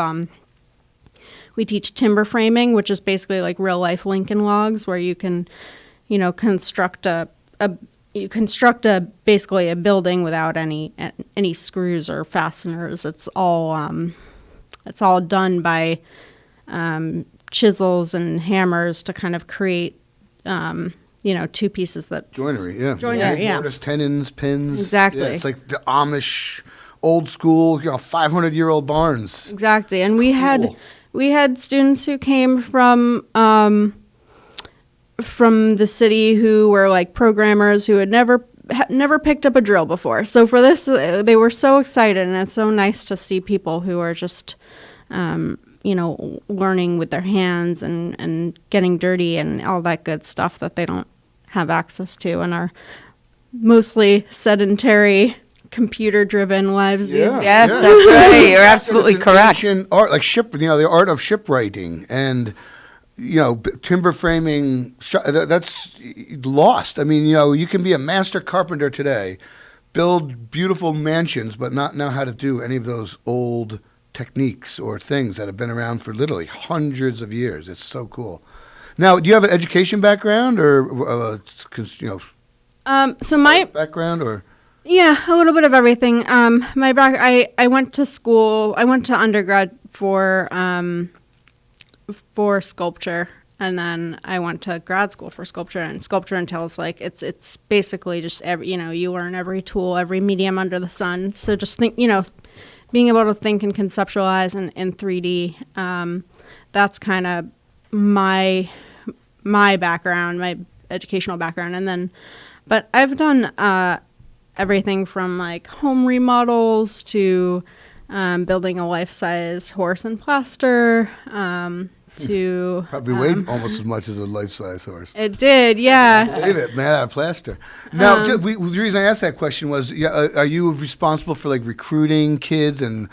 we teach timber framing, which is basically like real life Lincoln logs, where you can, construct basically a building without any screws or fasteners. It's all done by chisels and hammers to kind of create, two pieces that Joinery, yeah. Joinery, yeah. Mortise, tenons, pins. Exactly. Yeah, it's like the Amish, old school, 500-year-old barns. Exactly. And we had students who came from the city who were like programmers who had never picked up a drill before. So for this, they were so excited, and it's so nice to see people who are just, learning with their hands and getting dirty and all that good stuff that they don't have access to and are mostly sedentary, computer-driven lives these days. Yes, that's right. You're absolutely correct. Ancient art, like the art of shipwriting and timber framing. That's lost. I mean, you can be a master carpenter today, build beautiful mansions, but not know how to do any of those old techniques or things that have been around for literally hundreds of years. It's so cool. Now, do you have an education background or so my background or? Yeah, a little bit of everything. I went to school. I went to undergrad for sculpture, and then I went to grad school for sculpture. And sculpture entails it's basically just you learn every tool, every medium under the sun. So just think, being able to think and conceptualize in 3D. That's kind of my background, my educational background, and then, but I've done everything from like home remodels to building a life-size horse in plaster to probably weighed almost as much as a life-size horse. It did, yeah. Believe it, man, out of plaster. Now, the reason I asked that question was, are you responsible for like recruiting kids and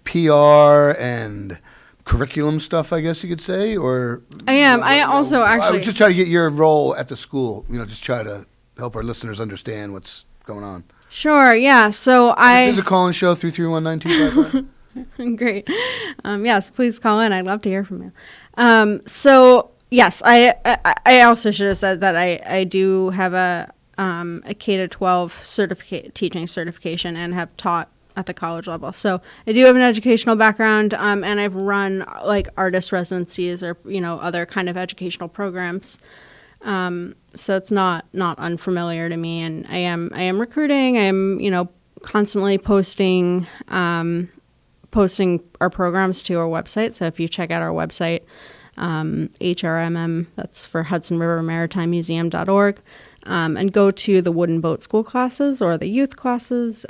PR and curriculum stuff, I guess you could say, or? I am. I also actually. I would just try to get your role at the school. Just try to help our listeners understand what's going on. Sure. Yeah. So This is a call-in show 331-9255. Great. Yes, please call in. I'd love to hear from you. So yes, I also should have said that I do have a K-12 teaching certification and have taught at the college level. So I do have an educational background, and I've run like artist residencies or other kind of educational programs. So it's not unfamiliar to me, and I am recruiting. I am constantly posting our programs to our website. So if you check out our website, HRMM, that's for Hudson River Maritime Museum.org, and go to the wooden boat school classes or the youth classes.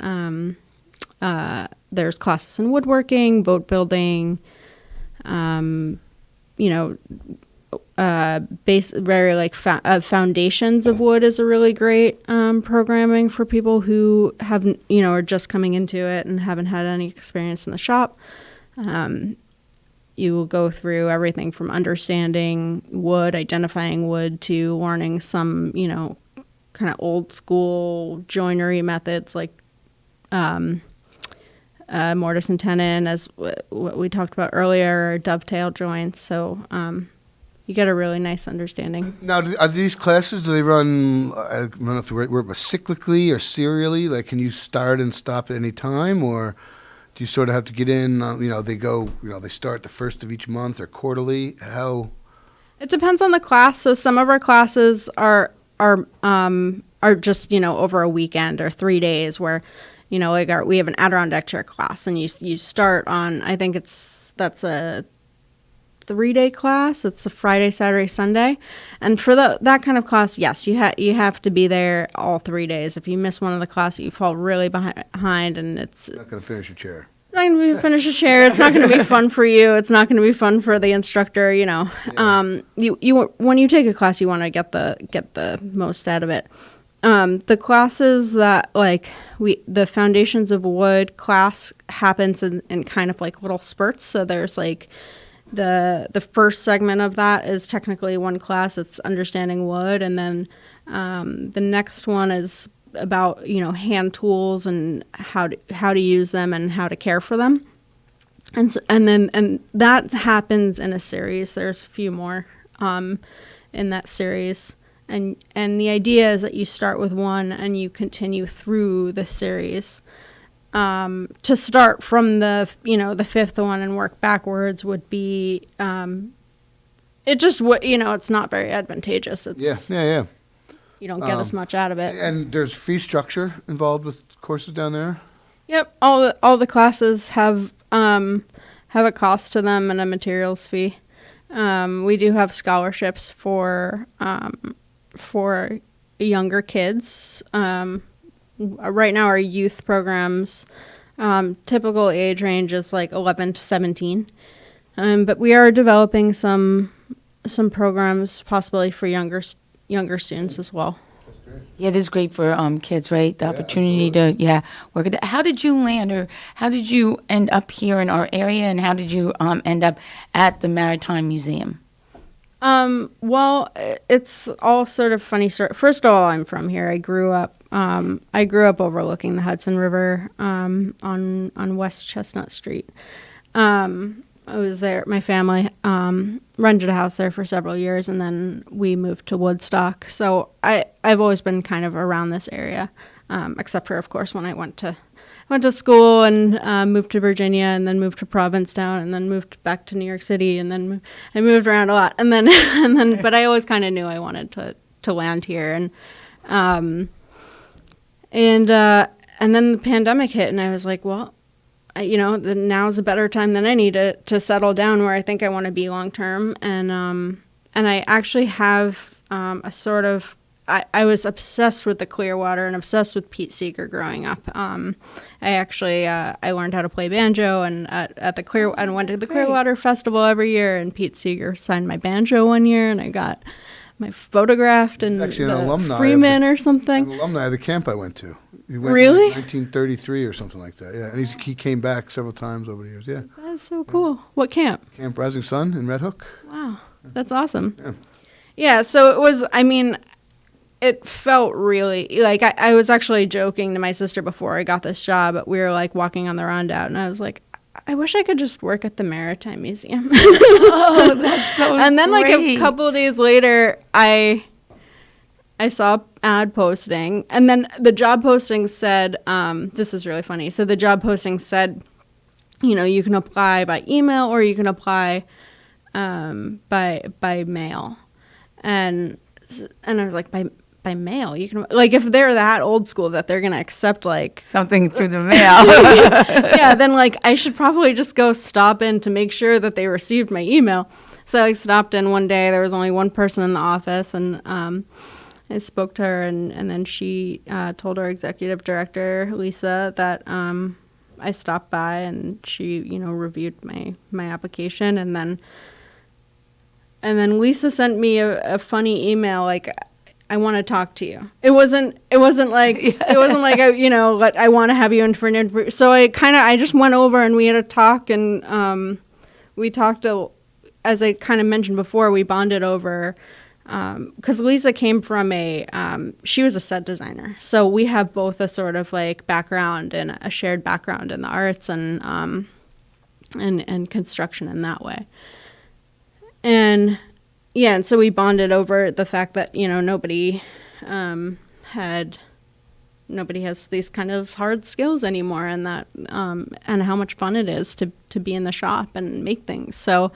There's classes in woodworking, boat building, foundations of wood is a really great programming for people who have are just coming into it and haven't had any experience in the shop. You will go through everything from understanding wood, identifying wood, to learning some kind of old school joinery methods like mortise and tenon, as what we talked about earlier, or dovetail joints. So you get a really nice understanding. Now, are these classes, do they run, I don't know if the right word, but cyclically or serially? Like, can you start and stop at any time, or do you sort of have to get in, they go, they start the first of each month or quarterly? How? It depends on the class. So some of our classes are just, over a weekend or 3 days where, we have an Adirondack chair class, and you start on, I think that's a 3-day class. It's a Friday, Saturday, Sunday. And for that kind of class, yes, you have to be there all 3 days. If you miss one of the classes, you fall really behind, and it's not going to finish a chair. Not going to finish a chair. It's not going to be fun for you. It's not going to be fun for the instructor. Yeah. You when you take a class, you want to get the most out of it. The classes that the Foundations of Wood class happens in kind of like little spurts. So there's like the first segment of that is technically one class. It's understanding wood, and then the next one is about hand tools and how to use them and how to care for them. And that happens in a series. There's a few more in that series. And the idea is that you start with one and you continue through the series. To start from the fifth one and work backwards would be it just it's not very advantageous. It's Yeah. You don't get as much out of it. And there's fee structure involved with courses down there? Yep. All the classes have a cost to them and a materials fee. We do have scholarships for younger kids. Right now our youth programs, typical age range is like 11 to 17. But we are developing some programs possibly for younger students as well. Yeah, it is great for kids, right? The opportunity to work at that. How did you land, or how did you end up here in our area, and how did you end up at the Maritime Museum? Well, it's all sort of funny story. First of all, I'm from here. I grew up overlooking the Hudson River on West Chestnut Street. I was there. My family rented a house there for several years, and then we moved to Woodstock. So I've always been kind of around this area, except for, of course, when I went to school and moved to Virginia, and then moved to Provincetown, and then moved back to New York City, and then I moved around a lot, and then but I always kind of knew I wanted to land here, and then the pandemic hit, and I was like, well, now's a better time than any to settle down where I think I want to be long term, and I actually have a sort of. I was obsessed with the Clearwater and obsessed with Pete Seeger growing up. I learned how to play banjo and and went to the Clearwater Festival every year. And Pete Seeger signed my banjo one year, and I got my photographed in the Freeman or something. An alumni of the camp I went to. He went Really? in 1933 or something like that. Yeah, and he came back several times over the years. Yeah. That's so cool. What camp? Camp Rising Sun in Red Hook. Wow, that's awesome. Yeah. So it was. I mean. It felt really like I was actually joking to my sister before I got this job. We were like walking on the roundout, and I was like, I wish I could just work at the Maritime Museum. Oh, that's so And then great. like a couple of days later, I saw an ad posting, and then the job posting said, this is really funny. So the job posting said, you can apply by email or you can apply by mail, and I was like, by mail, you can, like, if they're that old school that they're gonna accept like Something through the mail. yeah, then like I should probably just go stop in to make sure that they received my email. So I stopped in one day. There was only one person in the office, and I spoke to her, and then she told our executive director, Lisa, that I stopped by, and she reviewed my application, and then Lisa sent me a funny email like, I want to talk to you. It wasn't like I want to have you in for an interview. So I just went over and we had a talk, and we talked as I kind of mentioned before, we bonded over because Lisa came from she was a set designer. So we have both a sort of like background and a shared background in the arts and construction in that way. And yeah, and so we bonded over the fact that nobody has these kind of hard skills anymore, and that and how much fun it is to be in the shop and make things. So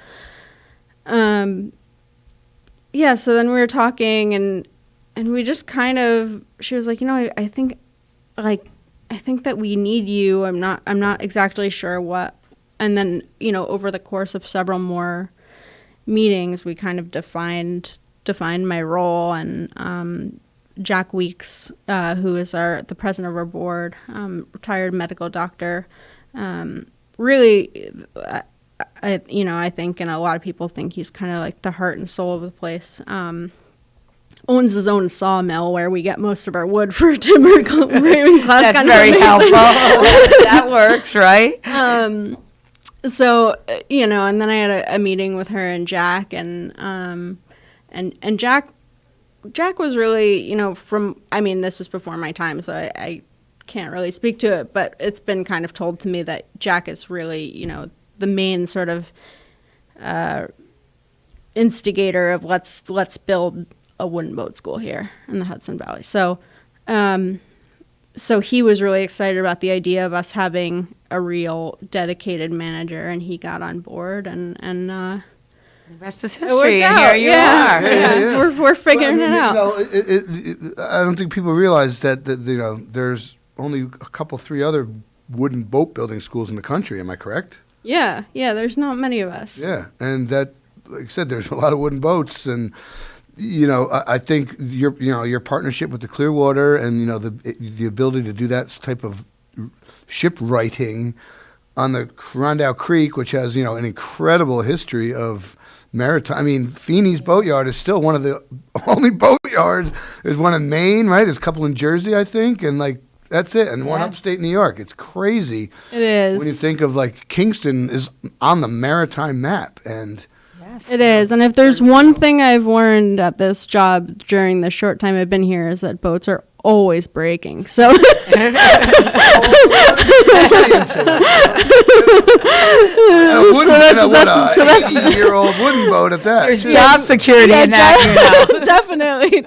yeah, so then we were talking, and we just kind of, she was like, I think that we need you. I'm not exactly sure what. And then over the course of several more meetings, we kind of defined my role, and Jack Weeks, who is the president of our board, retired medical doctor, really, I think, and a lot of people think he's kind of like the heart and soul of the place. Owns his own sawmill where we get most of our wood for timber framing class. That's very helpful. That works, right? So, and then I had a meeting with her and Jack, and Jack was really, this was before my time, so I can't really speak to it, but it's been kind of told to me that Jack is really, the main sort of instigator of let's build a wooden boat school here in the Hudson Valley. So, so he was really excited about the idea of us having a real dedicated manager, and he got on board, and The rest is It worked history, and out. here you Yeah. are. Yeah. We're figuring it out. I don't think people realize that there's only a couple, 3 other wooden boat building schools in the country. Am I correct? Yeah, there's not many of us. Yeah, and that, like I said, there's a lot of wooden boats, and I think your partnership with the Clearwater, and the ability to do that type of shipwrighting on the Rondow Creek, which has an incredible history of maritime. I mean, Feeney's Boatyard is still one of the only boatyards. There's one in Maine, right? There's a couple in Jersey, I think, and that's it, and one upstate New York. It's crazy. It is. When you think of Kingston is on the maritime map, and it is. And if there's one thing I've learned at this job during the short time I've been here is that boats are always breaking. So a wooden, what a 80-year-old wooden boat at that. There's job security in that, Definitely.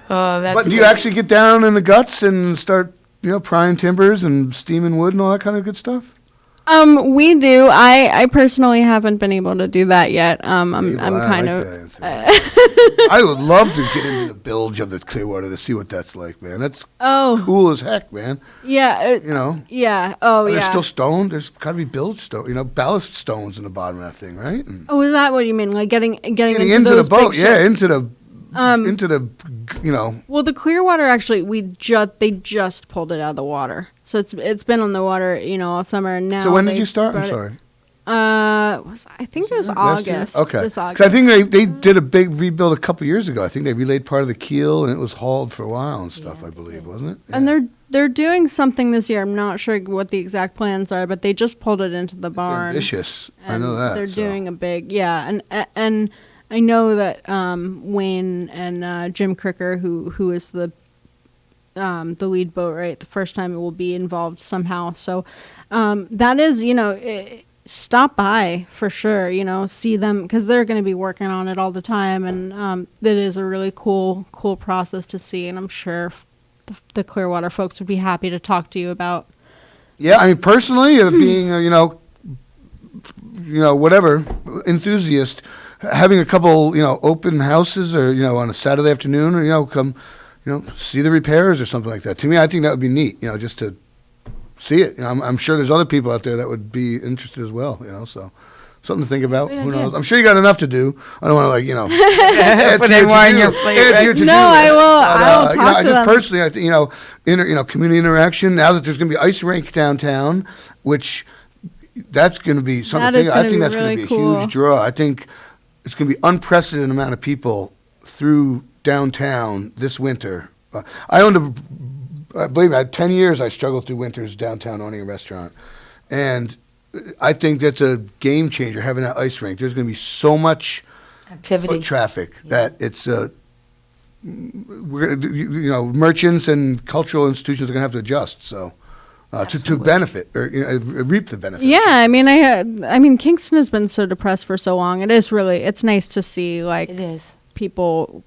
Oh, that's But do you actually get down in the guts and start, prying timbers and steaming wood and all that kind of good stuff? We do. I personally haven't been able to do that yet. I'm kind of. I would love to get into the bilge of the Clearwater to see what that's like, man. That's cool as heck, man. Yeah. Yeah. Oh, There's yeah. still stone. There's got to be bilge stone. Ballast stones in the bottom of that thing, right? And Oh, is that what you mean? Like getting into into those the boat, big yeah, ships? into the. Well, the Clearwater actually, they just pulled it out of the water, so it's been on the water, all summer. And now. So when did you start? I'm sorry. I think it was August. Okay. This August. 'Cause I think they did a big rebuild a couple years ago. I think they relayed part of the keel, and it was hauled for a while and stuff. I believe, wasn't it? Yeah. And they're doing something this year. I'm not sure what the exact plans are, but they just pulled it into the barn. Ambitious. I know that. They're doing a big, and I know that Wayne and Jim Cricker, who is the lead boatwright, the first time it will be involved somehow. So that is, stop by for sure. See them because they're going to be working on it all the time, and it is a really cool process to see. And I'm sure the Clearwater folks would be happy to talk to you about. Yeah, I mean, personally, being whatever enthusiast, having a couple open houses, or on a Saturday afternoon, or come see the repairs or something like that. To me, I think that would be neat. Just to see it. I'm sure there's other people out there that would be interested as well. So something to think about. Who knows? I'm sure you got enough to do. I don't want to put any more on your plate. Right? No, I will. I will talk I to just them. personally, I think community interaction. Now that there's going to be ice rink downtown, which that's going to be something. I think that's going to be a huge draw. I think it's going to be unprecedented amount of people through downtown this winter. I believe me, I had 10 years I struggled through winters downtown owning a restaurant. And I think that's a game changer, having that ice rink. There's going to be so much activity, foot traffic that it's we're going to merchants and cultural institutions are going to have to adjust. So to benefit or reap the benefits. Yeah, I mean, Kingston has been so depressed for so long. It's nice to see it is. People,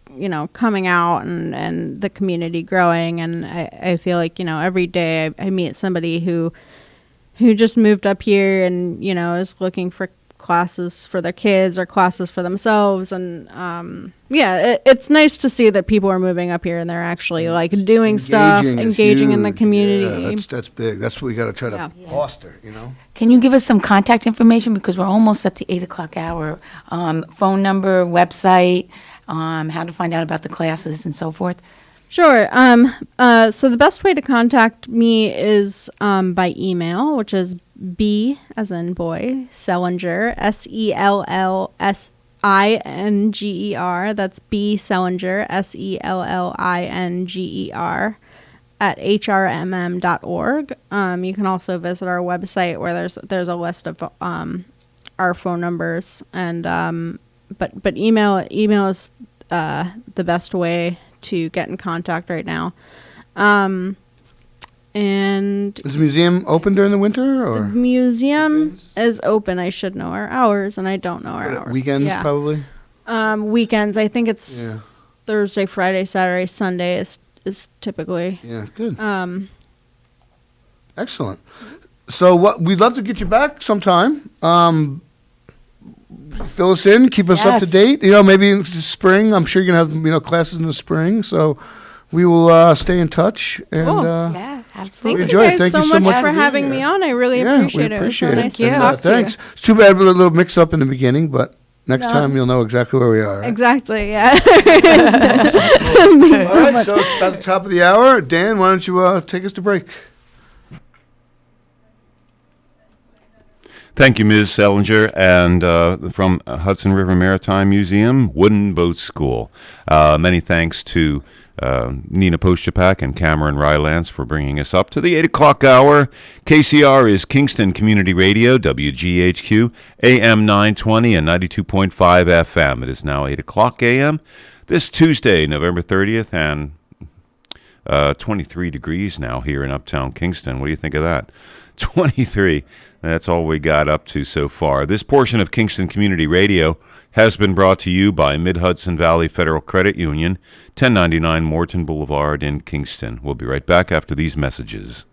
coming out and the community growing. And I feel like, every day I meet somebody who just moved up here and, is looking for classes for their kids or classes for themselves. And, it's nice to see that people are moving up here and they're actually doing stuff, engaging in the community. Yeah, that's big. That's what we got to try to foster, Can you give us some contact information, because we're almost at the 8:00 hour? Phone number, website, how to find out about the classes and so forth? Sure. So the best way to contact me is by email, which is B as in boy, Sellinger, SELLSINGER. That's B Sellinger, SELLINGER at hrmm.org. You can also visit our website where there's a list of our phone numbers, and but email is the best way to get in contact right now. And is the museum open during the winter, or the museum is open? I should know our hours, and I don't know our hours. Weekends, probably. Weekends. I think it's Thursday, Friday, Saturday, Sunday is typically. Yeah, good. Excellent. So we'd love to get you back sometime. fill us in, keep us up to Yes. date. Maybe in the spring. I'm sure you're going to have classes in the spring. So we will stay in touch. And Cool. Yeah, absolutely. enjoy it. Thank you guys so much for having me on. I really appreciate it. We appreciate It was it. so nice to And, talk to thanks. you. It's too bad we had a little mix up in the beginning, but next No. time you'll know exactly where we are. Right? Exactly, yeah. All right, so it's about the top of the hour. Dan, why don't you take us to break? Thank you, Ms. Sellinger, and from Hudson River Maritime Museum, Wooden Boat School. Many thanks to Nina Postchapak and Cameron Rylance for bringing us up to the 8 o'clock hour. KCR is Kingston Community Radio, WGHQ, AM 920 and 92.5 FM. It is now 8 o'clock a.m. This Tuesday, November 30th, and 23 degrees now here in Uptown Kingston. What do you think of that? 23. That's all we got up to so far. This portion of Kingston Community Radio has been brought to you by Mid-Hudson Valley Federal Credit Union, 1099 Morton Boulevard in Kingston. We'll be right back after these messages.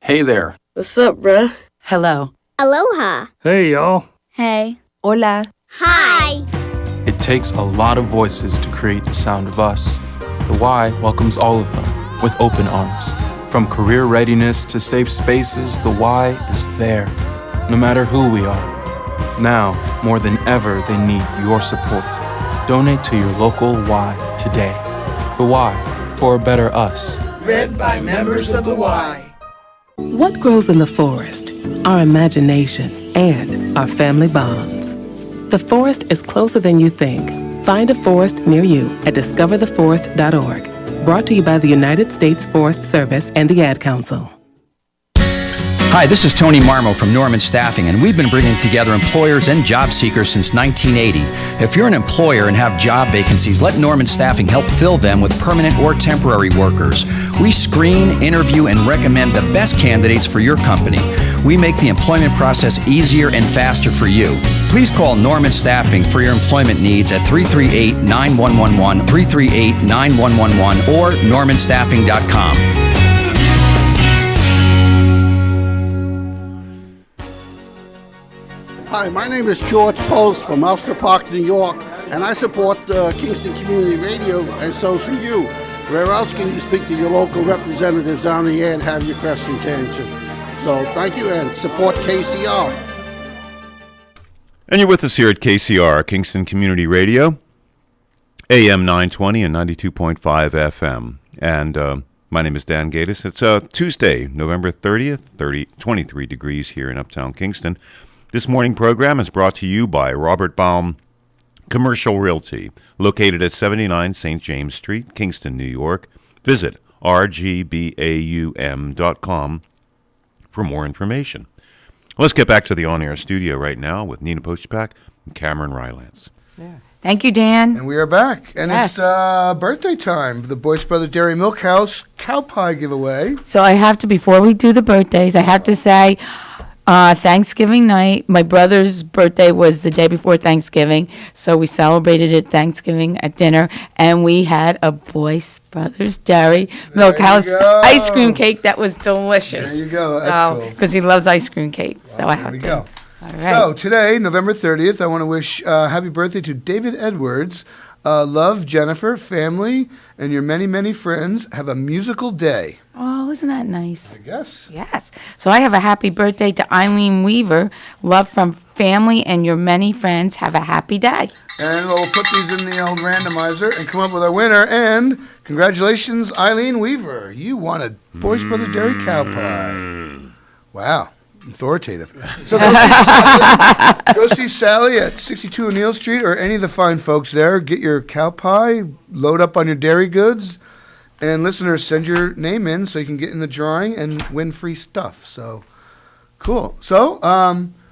Hey there. What's up, bruh? Hello. Aloha. Hey, y'all. Hey. Hola. Hi. It takes a lot of voices to create the sound of us. The Y welcomes all of them with open arms. From career readiness to safe spaces, the Y is there, no matter who we are. Now, more than ever, they need your support. Donate to your local Y today. The Y, for a better us. Read by members of the Y. What grows in the forest? Our imagination and our family bonds. The forest is closer than you think. Find a forest near you at discovertheforest.org. Brought to you by the United States Forest Service and the Ad Council. Hi, this is Tony Marmo from Norman Staffing, and we've been bringing together employers and job seekers since 1980. If you're an employer and have job vacancies, let Norman Staffing help fill them with permanent or temporary workers. We screen, interview, and recommend the best candidates for your company. We make the employment process easier and faster for you. Please call Norman Staffing for your employment needs at 338-9111, 338-9111, or normanstaffing.com. Hi, my name is George Post from Ulster Park, New York, and I support Kingston Community Radio, and so should you. Where else can you speak to your local representatives on the air and have your questions answered? So thank you and support KCR. And you're with us here at KCR, Kingston Community Radio, AM 920 and 92.5 FM. And my name is Dan Gatis. It's Tuesday, November 30th, 23 degrees here in Uptown Kingston. This morning program is brought to you by Robert Baum Commercial Realty, located at 79 St. James Street, Kingston, New York. Visit rgbaum.com for more information. Let's get back to the on-air studio right now with Nina Postchapak and Cameron Rylance. Yeah. Thank you, Dan. And we are back. And Yes. It's birthday time for the Boyce Brothers Dairy Milk House cow pie giveaway. So I have to, before we do the birthdays, I have to say, Thanksgiving night, my brother's birthday was the day before Thanksgiving, so we celebrated it Thanksgiving at dinner, and we had a Boyce Brothers Dairy Milk House ice cream cake that was delicious. There you go. That's cool. Because he loves ice cream cake, so I have to. Go. All right. So today, November 30th, I want to wish happy birthday to David Edwards. Love, Jennifer, family, and your many, many friends. Have a musical day. Oh, isn't that nice? I guess. Yes. So I have a happy birthday to Eileen Weaver. Love from family and your many friends. Have a happy day. And we'll put these in the old randomizer and come up with our winner. And congratulations, Eileen Weaver. You won a Boyce Brothers Dairy cow pie. Wow. Authoritative. So go see Sally at 62 O'Neill Street or any of the fine folks there. Get your cow pie, load up on your dairy goods, and listeners, send your name in so you can get in the drawing and win free stuff. So, cool. So,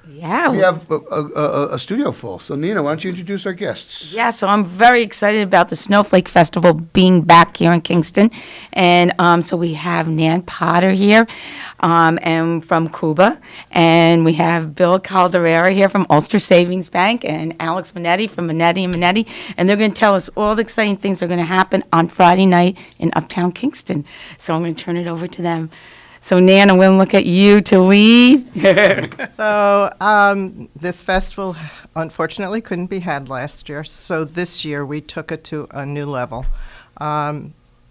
yeah, we have a studio full. So, Nina, why don't you introduce our guests? Yeah, so I'm very excited about the Snowflake Festival being back here in Kingston. And so we have Nan Potter here and from Cuba. And we have Bill Calderera here from Ulster Savings Bank and Alex Minetti from Minetti & Minetti. And they're going to tell us all the exciting things that are going to happen on Friday night in Uptown Kingston. So I'm going to turn it over to them. So Nana, we'll look at you to lead. So this festival unfortunately couldn't be had last year, so this year we took it to a new level.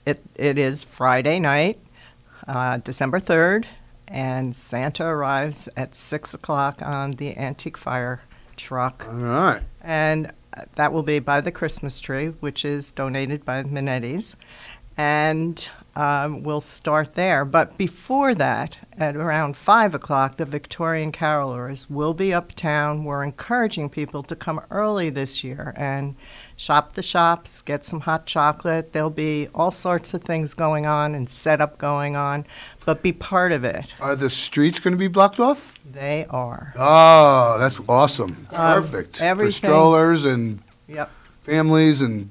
It is Friday night, December 3rd, and Santa arrives at 6 o'clock on the antique fire truck. All right. And that will be by the Christmas tree, which is donated by Minetti's. And we'll start there. But before that, at around 5 o'clock, the Victorian Carolers will be uptown. We're encouraging people to come early this year and shop the shops, get some hot chocolate. There'll be all sorts of things going on and setup going on, but be part of it. Are the streets going to be blocked off? They are. Oh, that's awesome. Perfect. Everything. For strollers and Yep. families and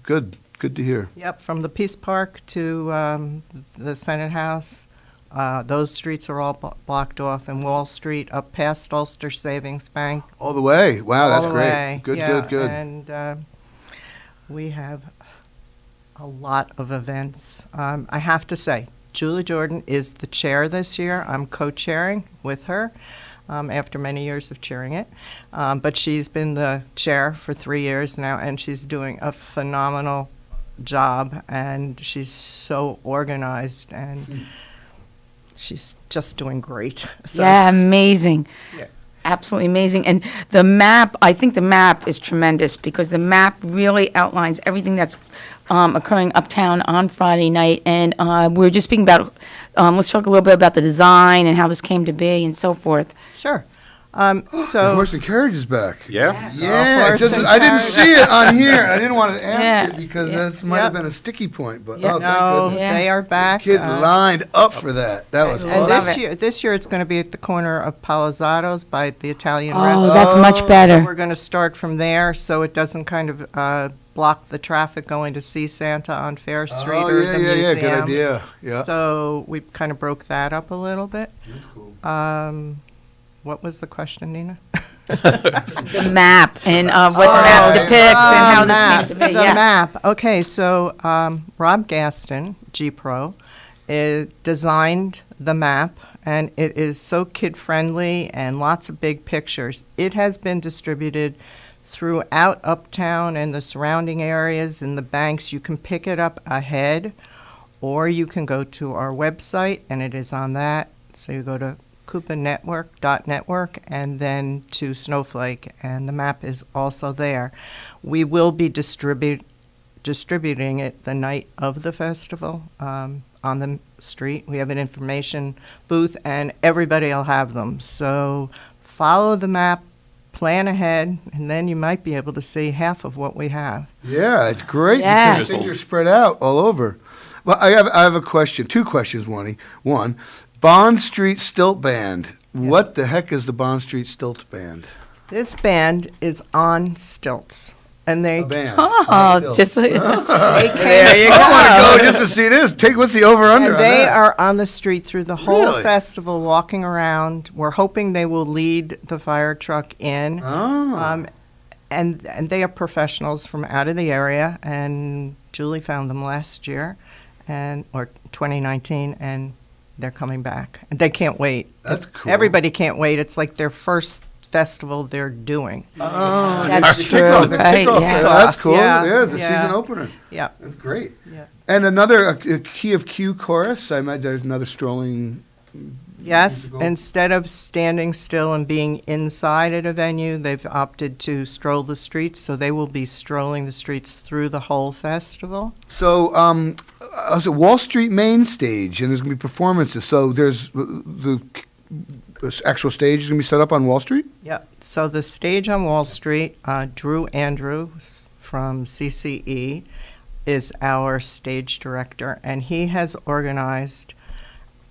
good to hear. Yep, from the Peace Park to the Senate House, those streets are all blocked off, and Wall Street up past Ulster Savings Bank. All the way. Wow, all that's the great. way. Good, Yeah, good. And we have a lot of events. I have to say, Julie Jordan is the chair this year. I'm co-chairing with her. After many years of chairing it. But she's been the chair for 3 years now, and she's doing a phenomenal job, and she's so organized, and she's just doing great. So, Yeah, amazing. Yeah. Absolutely amazing. And the map, I think the map is tremendous because the map really outlines everything that's occurring uptown on Friday night. And we were just speaking about, let's talk a little bit about the design and how this came to be and so forth. Sure. The So horse and carriage is back. Yeah. Yeah, horse and I didn't carriage. see it on here. I didn't want to ask Yeah. it because Yeah. that might have Yep. been a sticky point. But Yeah. oh, thank no, goodness. Yeah. they are back. Kids lined up for that. That was And awesome. love this year it's going to be at the corner of Palazzato's by the Italian Oh, restaurant. that's much So better. we're going to start from there, so it doesn't kind of block the traffic going to see Santa on Fair Street Oh, or yeah, the yeah, museum. yeah. Good idea. Yeah. So we kind of broke that up a little bit. That's cool. What was the question, Nina? The map and what the map depicts and how this came to be. The Yeah. map. Okay, so Rob Gaston, G-Pro, designed the map, and it is so kid-friendly and lots of big pictures. It has been distributed throughout Uptown and the surrounding areas and the banks. You can pick it up ahead, or you can go to our website, and it is on that. So you go to coupanetwork.network and then to Snowflake, and the map is also there. We will be distributing it the night of the festival on the street. We have an information booth, and everybody will have them. So follow the map, plan ahead, and then you might be able to see half of what we have. Yeah, it's great Yes. because things are spread out all over. Well, I have a question. Two questions, One, Bond Street Stilt Band. What the heck is the Bond Street Stilt Band? This band is on stilts, and they A band. Oh, just like, they there you I want go. to go just to see this. What's the over/under? And they are on the street through the whole Really? festival, walking around. We're hoping they will lead the fire truck in. Oh. And they are professionals from out of the area, and Julie found them last year, or 2019, and they're coming back. And they can't wait. That's cool. Everybody can't wait. It's like their first festival they're doing. Oh, That's the true, kickoff, the right, kickoff. yeah. Oh, that's cool. Yeah, The yeah. season opener. Yeah. That's great. Yeah. And another a Key of Q chorus. I imagine there's another strolling. Yes, musical. instead of standing still and being inside at a venue, they've opted to stroll the streets, so they will be strolling the streets through the whole festival. So, so Wall Street main stage, and there's going to be performances. So there's the actual stage is going to be set up on Wall Street? Yep. So the stage on Wall Street, Drew Andrews from CCE is our stage director, and he has organized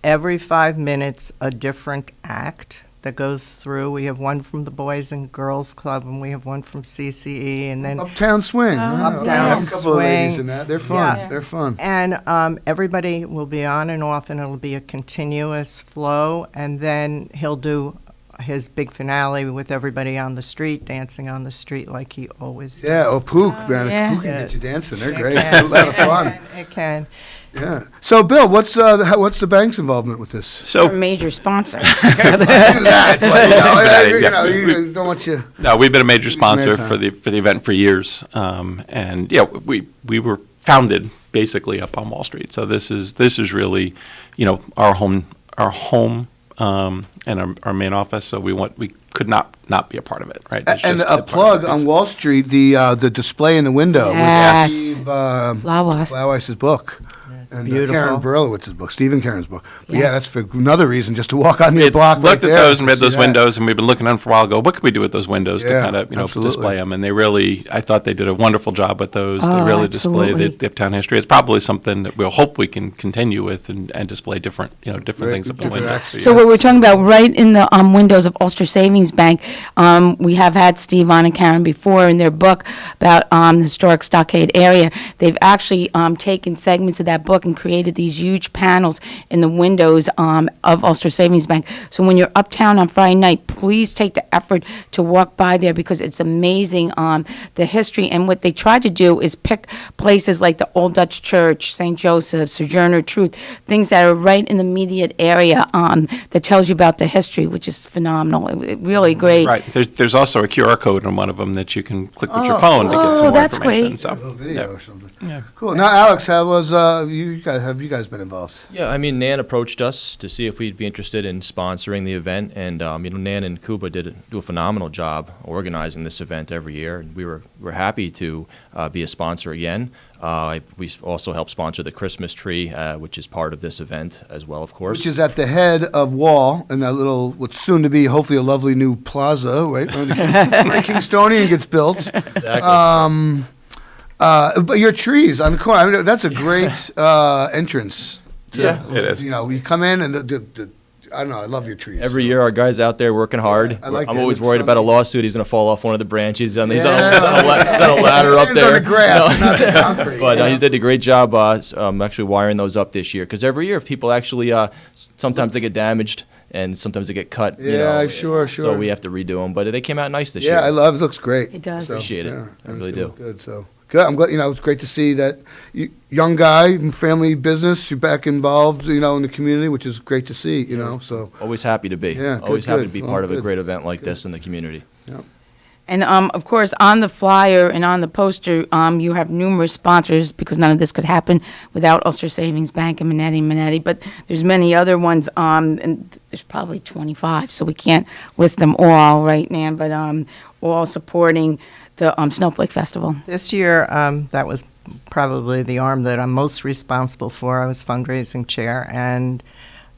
every 5 minutes a different act that goes through. We have one from the Boys and Girls Club, and we have one from CCE, and then Uptown Swing. Uptown I have a couple of ladies Swing. in that. They're fun. Yeah. They're fun. And everybody will be on and off, and it'll be a continuous flow. And then he'll do his big finale with everybody on the street, dancing on the street like he always Yeah, does. Pook, man. yeah. Pook can get you dancing. They're It great. can. A lot of fun. It can. Yeah. So, Bill, what's the bank's involvement with this? We're a major sponsor. Do that, but, you don't want you. No, we've been a major Using their sponsor time. for the event for years, and yeah, we were founded basically up on Wall Street. So this is really, our home, and our main office. So we could not be a part of it, right? It's And just a part of plug the on piece. Wall Street, the display in the window Yes. with Steve Blauweis. Blauweis's book. And beautiful. Karen Berlowitz's book, Stephen Karen's book. But Yes. yeah, that's for another reason, just to walk on We the had block right looked at there. those and read to see those that. windows, and we've been looking at them for a while. Go, what could we do with those windows to Yeah, kind of absolutely. display them? And they really, I thought they did a wonderful job with those. Oh, they really display absolutely. the uptown history. It's probably something that we'll hope we can continue with and display different Right, things up the different windows. aspects. So what we're talking about, right in the windows of Ulster Savings Bank, we have had Steve on and Karen before in their book about the historic Stockade area. They've actually taken segments of that book and created these huge panels in the windows of Ulster Savings Bank. So when you're uptown on Friday night, please take the effort to walk by there because it's amazing the history. And what they try to do is pick places like the Old Dutch Church, St. Joseph's, Sojourner Truth, things that are right in the immediate area that tells you about the history, which is phenomenal. Really great. Right. There's also a QR code on one of them that you can click with your phone to get some more that's information. great. So, A little video yeah. or something. Yeah. Cool. Now, Alex, how was have you guys been involved? Yeah, I mean, Nan approached us to see if we'd be interested in sponsoring the event, and Nan and Kuba do a phenomenal job organizing this event every year. And we're happy to be a sponsor again. We also help sponsor the Christmas tree, which is part of this event as well, of course. Which is at the head of Wall in that little, what's soon to be hopefully a lovely new plaza, right? Where the Kingstonian gets built. Exactly. But your trees on the corner, I mean, that's a great entrance. Yeah, it is. You come in and I don't know, I love your trees. Every year, our guy's out there working hard. I like I'm that. always It's worried about a something. lawsuit. He's going to fall off one of the branches. He's on a Yeah. ladder up Hands there. on the grass, not the concrete, But yeah. he did a great job actually wiring those up this year. Because every year, people actually, sometimes they get damaged and sometimes they get cut. Yeah, sure. So we have to redo them. But they came out nice this year. Yeah, I love it. Looks great. It does. Appreciate it. I really do. Good. So good. I'm glad. It's great to see that young guy, family business. You're back involved. In the community, which is great to see. So Always happy to be. Yeah, Always good, happy good. to be Well, part of a good. great event like this in the community. And of course, on the flyer and on the poster, you have numerous sponsors because none of this could happen without Ulster Savings Bank and Minetti. But there's many other ones, and there's probably 25, so we can't list them all right now. But all supporting the Snowflake Festival. This year, that was probably the arm that I'm most responsible for. I was fundraising chair, and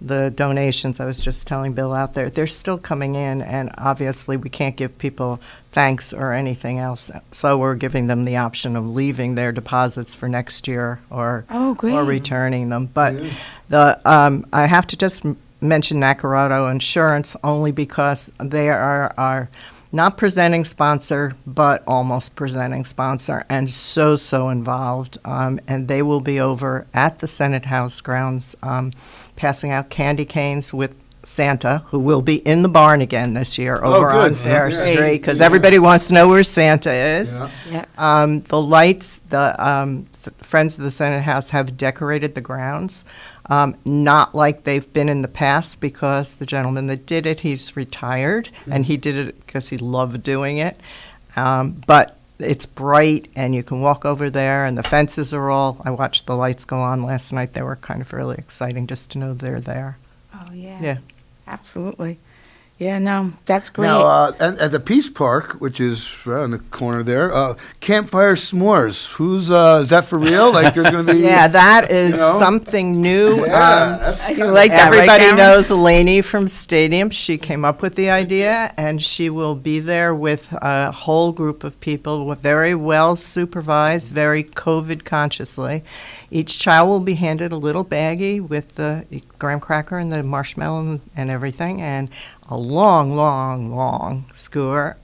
the donations, I was just telling Bill out there, they're still coming in, and obviously we can't give people thanks or anything else. So we're giving them the option of leaving their deposits for next year or returning them. But I have to just mention Nacarado Insurance only because they are our not presenting sponsor, but almost presenting sponsor, and so involved. And they will be over at the Senate House grounds passing out candy canes with Santa, who will be in the barn again this year over on Fair Street, because everybody wants to know where Santa is. The lights, the Friends of the Senate House have decorated the grounds. Not like they've been in the past, because the gentleman that did it, he's retired, and he did it because he loved doing it. But it's bright, and you can walk over there, and the fences are all, I watched the lights go on last night. They were kind of really exciting just to know they're there. Oh, yeah. Yeah. Absolutely. Yeah, no, that's great. Now, at the Peace Park, which is right on the corner there, Campfire S'mores. Is that for real? Like, there's going to be... Yeah, that is something new. You like that, right, Everybody Cameron? knows Eleni from Stadium. She came up with the idea, and she will be there with a whole group of people, very well supervised, very COVID consciously. Each child will be handed a little baggie with the graham cracker and the marshmallow and everything, and a long skewer.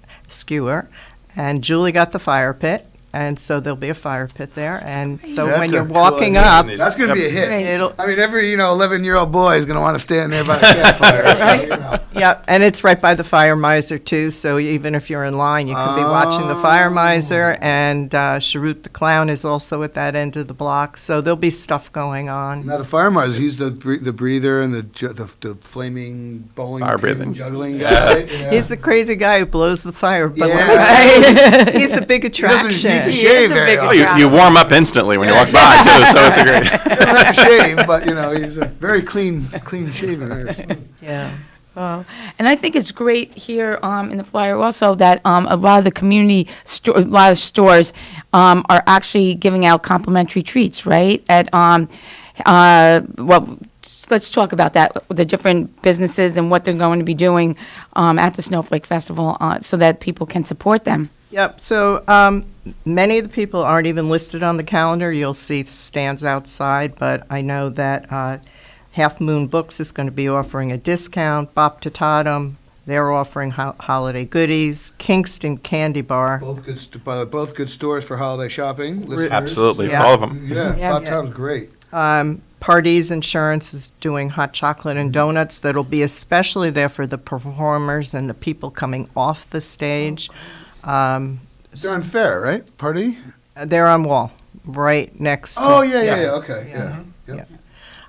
And Julie got the fire pit. And so there'll be a fire pit there. And so That's when a you're cool walking idea. up, That's going to be a hit. It'll, I mean, every 11-year-old boy is going to want to stand there by the campfire. Right. Yeah, and it's right by the fire miser too. So even if you're in line, you can be watching the fire miser. And Sharut the clown is also at that end of the block. So there'll be stuff going on. Now the fire miser, he's the breather and the flaming bowling Fire pin breathing. juggling guy. Yeah. He's the crazy guy who blows the fire. But Yeah. let me tell you, he's the big He doesn't attraction. need to shave very often. Oh, you warm up instantly when you walk by, too, so it's a great. He doesn't have to shave, but he's a very clean shaven. Yeah. And I think it's great here in the flyer also that a lot of the community, a lot of stores are actually giving out complimentary treats, right? At let's talk about that, the different businesses and what they're going to be doing at the Snowflake Festival so that people can support them. Yep. So many of the people aren't even listed on the calendar. You'll see stands outside, but I know that Half Moon Books is going to be offering a discount. Bop to Totem, they're offering holiday goodies. Kingston Candy Bar. Both good stores for holiday shopping. Listeners. Absolutely, Yeah. all of them. Yeah, Bop Totem's great. Parties Insurance is doing hot chocolate and donuts. That'll be especially there for the performers and the people coming off the stage. They're on Fair, right? Party? They're on Wall, right next to. Oh, yeah. Okay, yeah. Yep.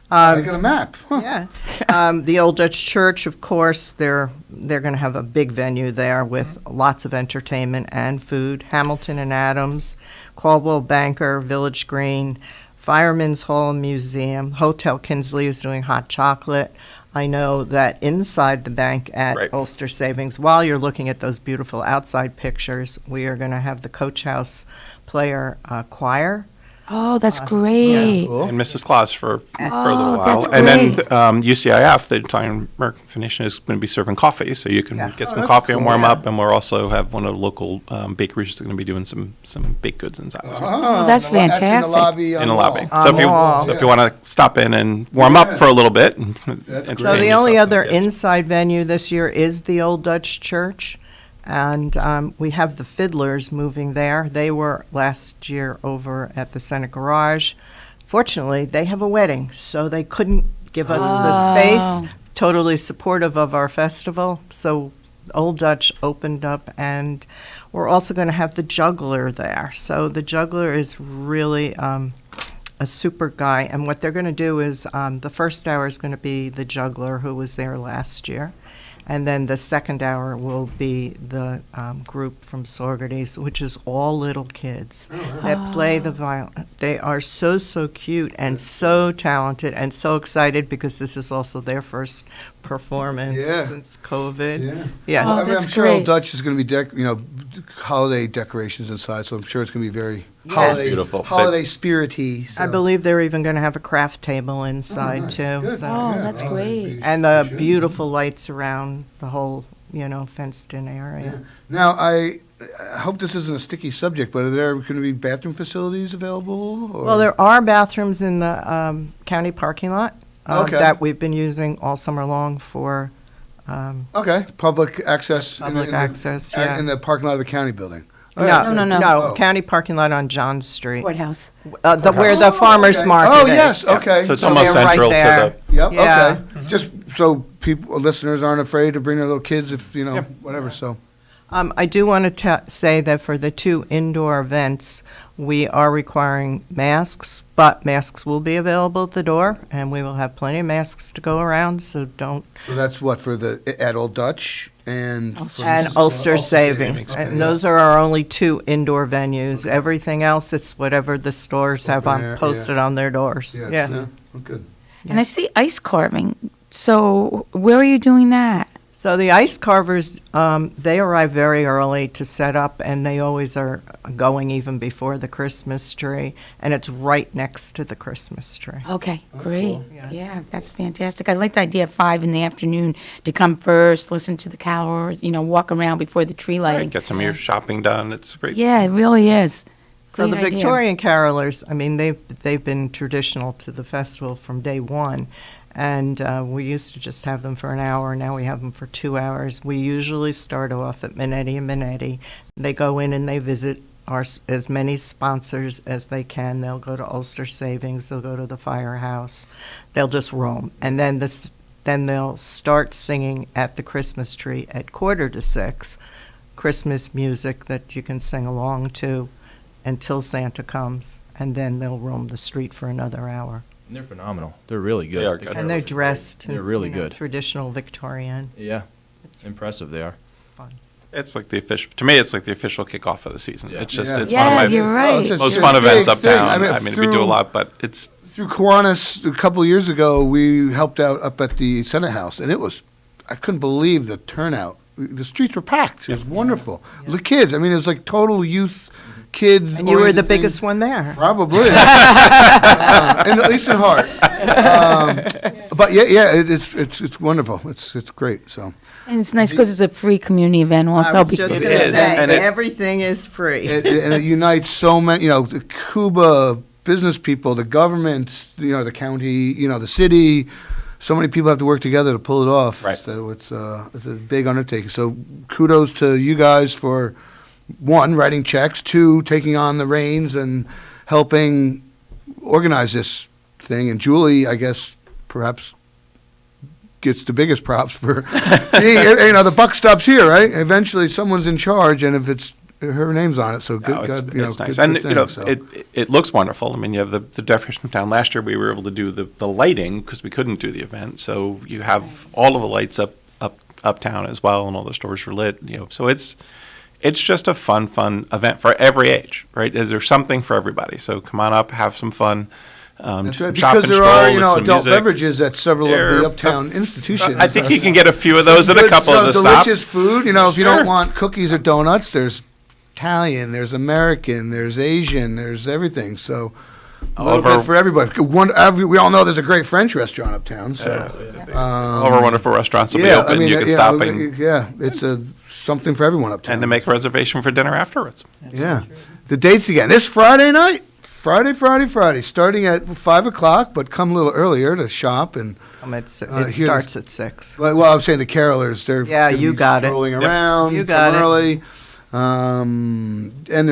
I got a map. Huh. Yeah. The Old Dutch Church, of course, they're going to have a big venue there with lots of entertainment and food. Hamilton and Adams, Caldwell Banker, Village Green, Fireman's Hall Museum, Hotel Kinsley is doing hot chocolate. I know that inside the bank at Ulster Savings, while you're looking at those beautiful outside pictures, we are going to have the Coach House Player Choir. Oh, that's great. And Mrs. Claus for a little while. that's And then great. UCIF, the Italian American Foundation, is going to be serving coffee, so you can get some coffee and warm up. And we'll also have one of the local bakeries that's going to be doing some baked goods inside. Oh, that's fantastic. In the lobby. In the lobby. On So if you want to stop in and warm up for a little bit. And So entertain the only yourself, other yes. inside venue this year is the Old Dutch Church. And we have the Fiddlers moving there. They were last year over at the Senate Garage. Fortunately, they have a wedding, so they couldn't give us the space. Totally supportive of our festival. So Old Dutch opened up, and we're also going to have the juggler there. So the juggler is really a super guy. And what they're going to do is the first hour is going to be the juggler who was there last year. And then the second hour will be the group from Sorgerties, which is all little kids that play the violin. They are so cute and so talented and so excited because this is also their first performance since COVID. Yeah. Well, that's I'm sure great. Old Dutch is going to be, holiday decorations inside, so I'm sure it's going to be very Beautiful. holiday spirity. So. I believe they're even going to have a craft table inside too. Good. So. Oh, that's great. And the beautiful lights around the whole, fenced-in area. Now, I hope this isn't a sticky subject, but are there going to be bathroom facilities available? Or? Well, there are bathrooms in the county parking lot that we've been using all summer long for. Public access. Public access, in the parking lot of the county building. No. County parking lot on John Street. Courthouse. where the farmer's market is. Oh, yes, okay. So it's almost they're right central there. to Yep, Yeah. okay. Just so listeners aren't afraid to bring their little kids if, whatever, so. I do want to say that for the two indoor events, we are requiring masks, but masks will be available at the door, and we will have plenty of masks to go around, so don't. So that's what, at Old Dutch and? And Ulster Savings. And those are our only two indoor venues. Everything else, it's whatever the stores have posted on their doors. Yeah. Oh, good. And I see ice carving. So where are you doing that? So the ice carvers, they arrive very early to set up, and they always are going even before the Christmas tree, and it's right next to the Christmas tree. Okay, great. Cool. Yeah, that's fantastic. I like the idea of 5 in the afternoon to come first, listen to the carolers, walk around before the tree lighting. get some of your shopping done. It's great. Yeah, it really is. So the Great idea. Victorian Carolers, they've been traditional to the festival from day one. And we used to just have them for an hour. Now we have them for 2 hours. We usually start off at Minetti and Minetti. They go in and they visit as many sponsors as they can. They'll go to Ulster Savings, they'll go to the Firehouse, they'll just roam. And then they'll start singing at the Christmas tree at 5:45, Christmas music that you can sing along to until Santa comes, and then they'll roam the street for another hour. And they're phenomenal. They're really good. They are good. And they're dressed They're really good. traditional Victorian. Yeah, impressive they are. Fun. It's like the official, to me, it's like the official kickoff of the season. It's just, it's Yeah, one of my you're right. most fun events big thing. uptown. I mean, we do a lot, but it's, Through Kiwanis, a couple of years ago, we helped out up at the Senate House, and I couldn't believe the turnout. The streets were packed. It was wonderful. The kids, I mean, it was like total youth, kids. And you were the biggest one there. Probably. And at least in heart. But yeah, it's wonderful. It's great, so. And it's nice because it's a free community event also. I was just going to say, And everything is free. And it unites so many, the Cuba business people, the government, the county, the city. So many people have to work together to pull it off. Right. So it's a big undertaking. So kudos to you guys for, one, writing checks, two, taking on the reins and helping organize this thing. And Julie, I guess, perhaps gets the biggest props for, the buck stops here, right? Eventually someone's in charge, and if it's her name's on it, so good. no, it's, God, it's nice. good And, thing, so. it looks wonderful. I mean, you have the decoration of town. Last year, we were able to do the lighting because we couldn't do the event. So you have all of the lights uptown as well, and all the stores are lit, so it's just a fun event for every age, right? There's something for everybody. So come on up, have some fun. That's right, shop because and there stroll, are, listen to adult music. beverages at several of There- the uptown institutions. I think you can get a few of those at a Good, couple of the delicious stops. food, if you Sure. don't want cookies or donuts, there's Italian, there's American, there's Asian, there's everything, so a little Over- bit for everybody. We all know there's a great French restaurant uptown, so. All of our wonderful restaurants will be open. You can stop and it's something for everyone uptown. to make a reservation for dinner afterwards. Yeah. The dates again, this Friday night, Friday, starting at 5 o'clock, but come a little earlier to shop and. It hear starts at 6. Well, I'm saying the Carolers, they're Yeah, gonna you be got it. strolling Yep. around, You got come it. early. And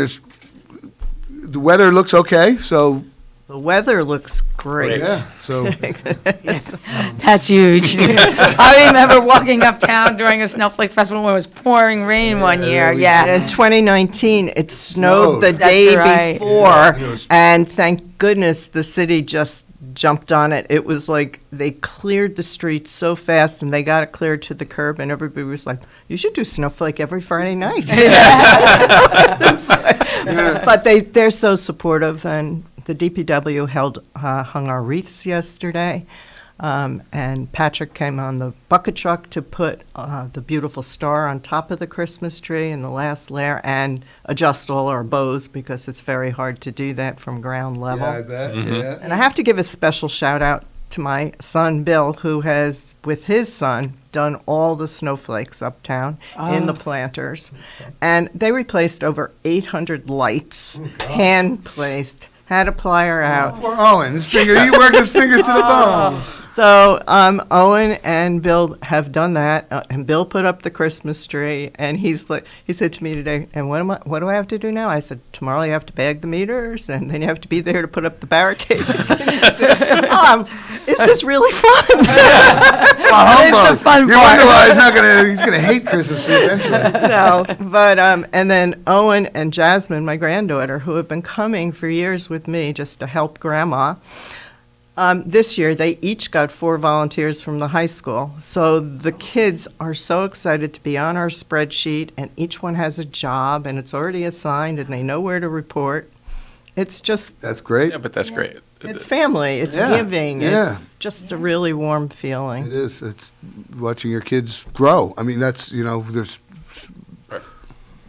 the weather looks okay, so. The weather looks great. Yeah, so. That's huge. I remember walking uptown during a snowflake festival when it was pouring rain one year. Yeah. In 2019, it snowed the That's day right. before, and thank goodness the city just jumped on it. It was like they cleared the streets so fast, and they got it cleared to the curb, and everybody was like, "You should do snowflake every Friday night." But they're so supportive, and the DPW hung our wreaths yesterday. And Patrick came on the bucket truck to put the beautiful star on top of the Christmas tree in the last layer and adjust all our bows because it's very hard to do that from ground level. Yeah, I bet, yeah. And I have to give a special shout out to my son Bill, who has, with his son, done all the snowflakes uptown in the planters. And they replaced over 800 lights, hand placed, had a plier out. Poor Owen, he worked his fingers to the bone. So Owen and Bill have done that, and Bill put up the Christmas tree, and he said to me today, and what do I have to do now? I said, tomorrow you have to bag the meters, and then you have to be there to put up the barricades. And he said, is this really fun? It's the fun You part. wonder why he's gonna hate Christmas eventually. No, but and then Owen and Jasmine, my granddaughter, who have been coming for years with me just to help Grandma. This year, they each got 4 volunteers from the high school. So the kids are so excited to be on our spreadsheet, and each one has a job, and it's already assigned, and they know where to report. It's just, That's great. Yeah, but that's great. it's family, it's Yeah, giving, yeah. it's just a really warm feeling. It is. It's watching your kids grow. I mean, that's, there's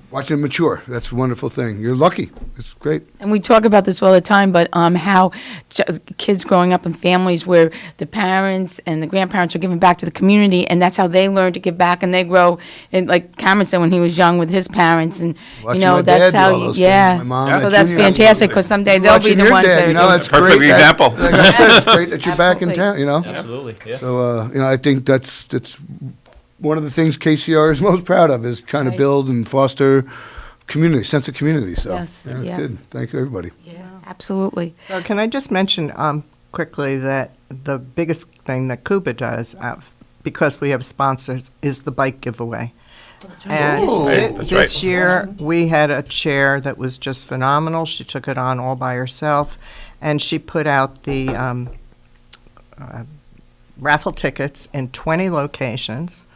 watching them mature. That's a wonderful thing. You're lucky. It's great. And we talk about this all the time, but how kids growing up in families where the parents and the grandparents are giving back to the community, and that's how they learn to give back, and they grow. And like Cameron said when he was young with his parents, and Watching my that's dad how do all those yeah. things. My mom So and that's Junior, fantastic because someday they'll be Watching the your ones dad, that are doing that's it. Perfect great. example. Like I said, it's great that you're back in town. Absolutely, yeah. So I think that's one of the things KCR is most proud of is trying to build and foster community, sense of community. So Yes, that's yeah. good. Thank you, everybody. Absolutely. So can I just mention quickly that the biggest thing that Cuba does, because we have sponsors, is the bike giveaway. And Oh, that's this right. year, we had a chair that was just phenomenal. She took it on all by herself, and she put out the raffle tickets in 20 locations.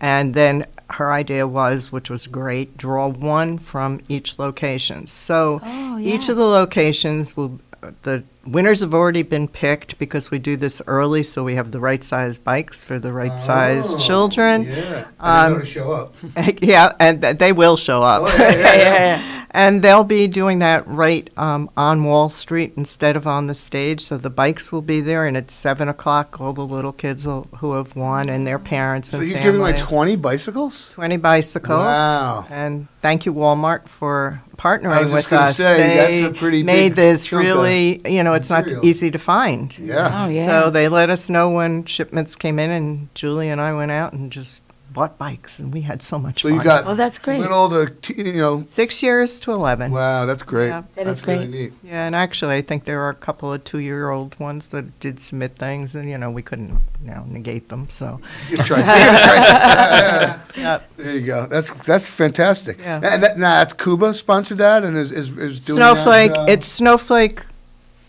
And then her idea was, which was great, draw one from each location. So each of the locations will, the winners have already been picked because we do this early, so we have the right size bikes for the right size children. Yeah. And they know to show up. Yeah, and they will show up. Oh, yeah. And they'll be doing that right on Wall Street instead of on the stage. So the bikes will be there, and at 7 o'clock, all the little kids who have won and their parents So and you're family. giving like 20 bicycles? 20 bicycles. Wow. And thank you, Walmart, for I partnering was with just gonna us. say, They that's a pretty made big this chunk of really, it's not material. easy to find. Yeah. Oh, yeah. So they let us know when shipments came in, and Julie and I went out and just bought bikes, and we had so much So fun. you got Oh, that's great. little to, 6 years to 11. wow, that's great. Yeah. That That's is really great. neat. Yeah, and actually, I think there were a couple of 2-year-old ones that did submit things, and we couldn't negate them. So You try. Yeah. yeah. There you go. That's fantastic. Yeah. And that's Cuba sponsored that and is doing Snowflake. that, It's Snowflake.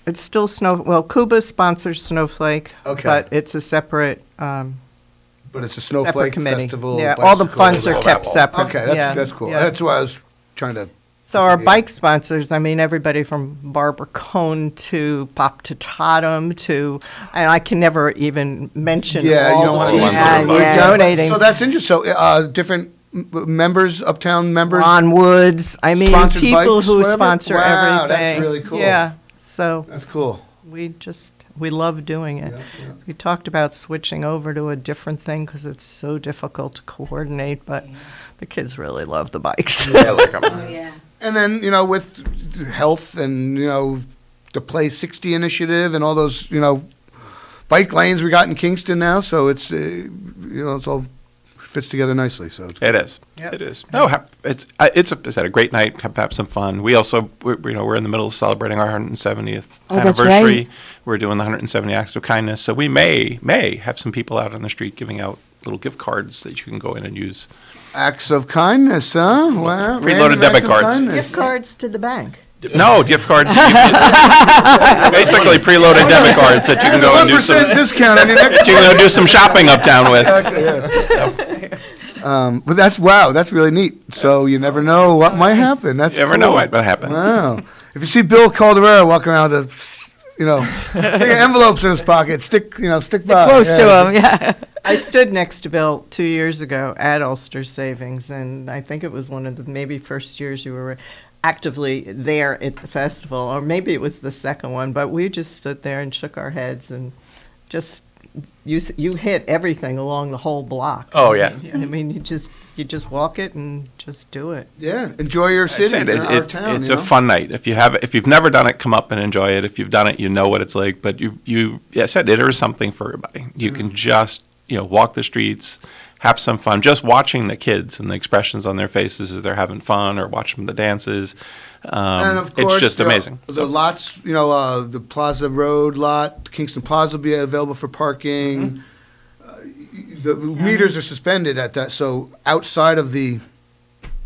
It's still Snow. Well, Cuba sponsors Snowflake. Okay. But it's a separate. but it's a separate Snowflake committee. festival. Yeah, all the bicycle- funds are kept separate. Okay, Yeah. that's cool. Yeah. That's why I was trying to. So our Yeah. bike sponsors, I mean, everybody from Barbara Cohn to Pop to Totem to, and I can never even mention Yeah, you all don't of want the to ones use that it. are donating. So that's interesting. So different members, uptown members. Ron Woods, I mean, sponsored people bikes, who whatever? sponsor Wow, everything. that's really cool. Yeah, so That's cool. we love doing it. We talked about switching over to a different thing because it's so difficult to coordinate, but the kids really love the bikes. Yeah, like 'em. And then, with health and, the Play 60 initiative and all those, bike lanes we got in Kingston now. So it's, it's all fits together nicely. So it's It is. Yep. It is. No, it's a great night. Have some fun. We also, we're in the middle of celebrating our 170th Oh, that's anniversary. right. We're doing the 170 acts of kindness. So we may have some people out on the street giving out little gift cards that you can go in and use. acts of kindness, huh? Wow. Preloaded random debit acts of cards. kindness. Gift cards to the bank. No, gift cards. Basically preloaded debit cards that you can go and do some. 1% discount on your next That you can go do some shopping uptown with. But that's really neat. So you never know what might happen. That's You never know cool. what might happen. Wow. If you see Bill Caldera walking around with stick envelopes in his pocket, stick by. Close to him, yeah. I stood next to Bill 2 years ago at Ulster Savings, and I think it was one of the maybe first years you were actively there at the festival, or maybe it was the second one, but we just stood there and shook our heads and just, you hit everything along the whole block. Oh, yeah. I mean, you just walk it and just do it. Yeah, enjoy your city, I said, our town. it's a fun night. If you've never done it, come up and enjoy it. If you've done it, you know what it's like. But I said there is something for everybody. You can just walk the streets, have some fun. Just watching the kids and the expressions on their faces as they're having fun, or watching the dances. And of course, it's just amazing. The lots, the Plaza Road lot, Kingston Plaza will be available for parking. The meters are suspended at that, so outside of the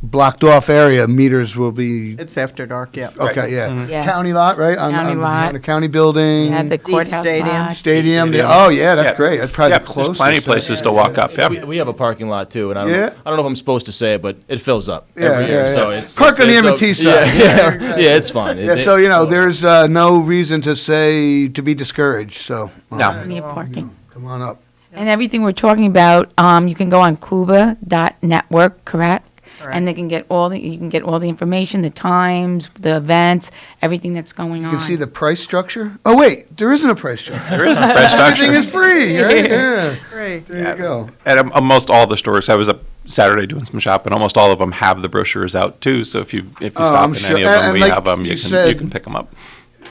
blocked off area, meters will be. It's after dark, yeah. Okay, yeah. Mhm. Yeah. County lot, right? County lot. On the county building. Yeah, the Deep courthouse Stadium. lot. Stadium. Stadium. Oh, yeah, that's Yeah. great. That's probably Yeah, the closest. there's plenty of places to walk up. Yeah. We have a parking lot too, and I Yeah. don't know if I'm supposed to say it, but it fills up Yeah, every year. yeah, So yeah. it's Park on the it's M&T side. Yeah, yeah, it's fine. Yeah, so, there's no reason to be discouraged, so. No. Plenty of parking. Come on up. And everything we're talking about, you can go on cuba.network, correct? And you can get all the information, the times, the events, everything that's going on. You can see the price structure. Oh, wait, there isn't a price structure. There is a price structure. Everything is free, right? Yeah. Great. There you go. At almost all the stores, I was up Saturday doing some shopping. Almost all of them have the brochures out too. So if you stop I'm in sure. any of them, And we like have them. you You said- can pick them up.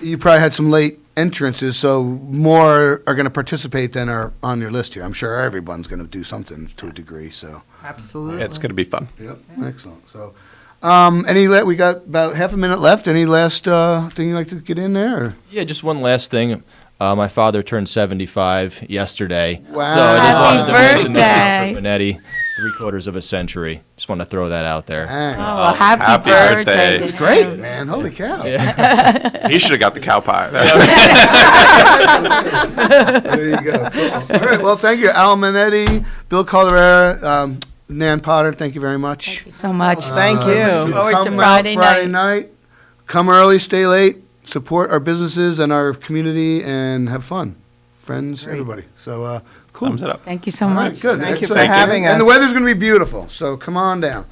You probably had some late entrances, so more are going to participate than are on your list here. I'm sure everyone's going to do something to a degree, so. Absolutely. It's going to be fun. Yep, excellent. So, We got about half a minute left. Any last thing you'd like to get in there? Or? Yeah, just one last thing. My father turned 75 yesterday. Wow. So I just wanted to mention birthday. that for Minetti, 3/4 of a century. Just want to throw that out there. Dang. Oh, well, happy birthday. That's great, man. Holy cow. He should have got the cow pie. There you go. Cool. All right. Well, thank you, Al Minetti, Bill Calderera, Nan Potter. Thank you very much. Thank you so much. Thank you. Forward to Come Friday out Friday night. night. Come early, stay late. Support our businesses and our community, and have fun. Friends, everybody. So, cool. Sums it up. Thank you so All much. right, good. Thank you for Excellent. having us. And the weather's going to be beautiful, so come on down.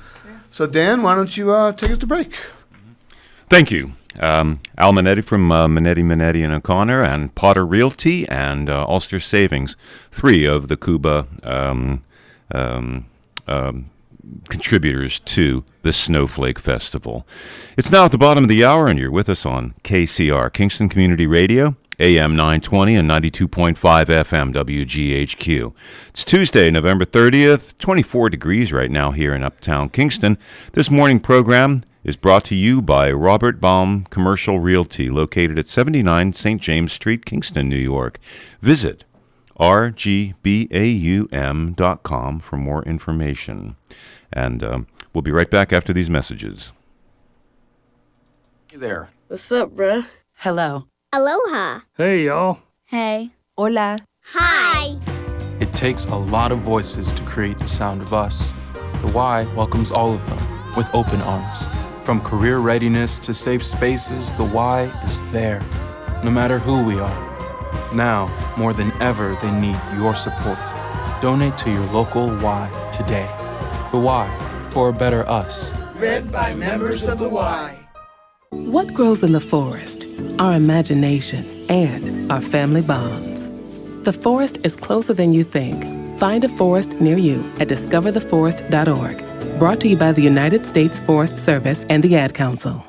So, Dan, why don't you take us to break? Thank you. Al Minetti from Minetti and O'Connor, and Potter Realty, and Ulster Savings, 3 of the Cuba contributors to the Snowflake Festival. It's now at the bottom of the hour, and you're with us on KCR, Kingston Community Radio, AM 920 and 92.5 FM WGHQ. It's Tuesday, November 30th, 24 degrees right now here in Uptown Kingston. This morning program is brought to you by Robert Baum Commercial Realty, located at 79 St. James Street, Kingston, New York. Visit rgbaum.com for more information. And we'll be right back after these messages. Hey there. What's up, bruh? Hello. Aloha. Hey, y'all. Hey. Hola. Hi. It takes a lot of voices to create the sound of us. The Y welcomes all of them with open arms. From career readiness to safe spaces, the Y is there, no matter who we are. Now, more than ever, they need your support. Donate to your local Y today. The Y, for a better us. Read by members of the Y. What grows in the forest? Our imagination and our family bonds. The forest is closer than you think. Find a forest near you at discovertheforest.org. Brought to you by the United States Forest Service and the Ad Council.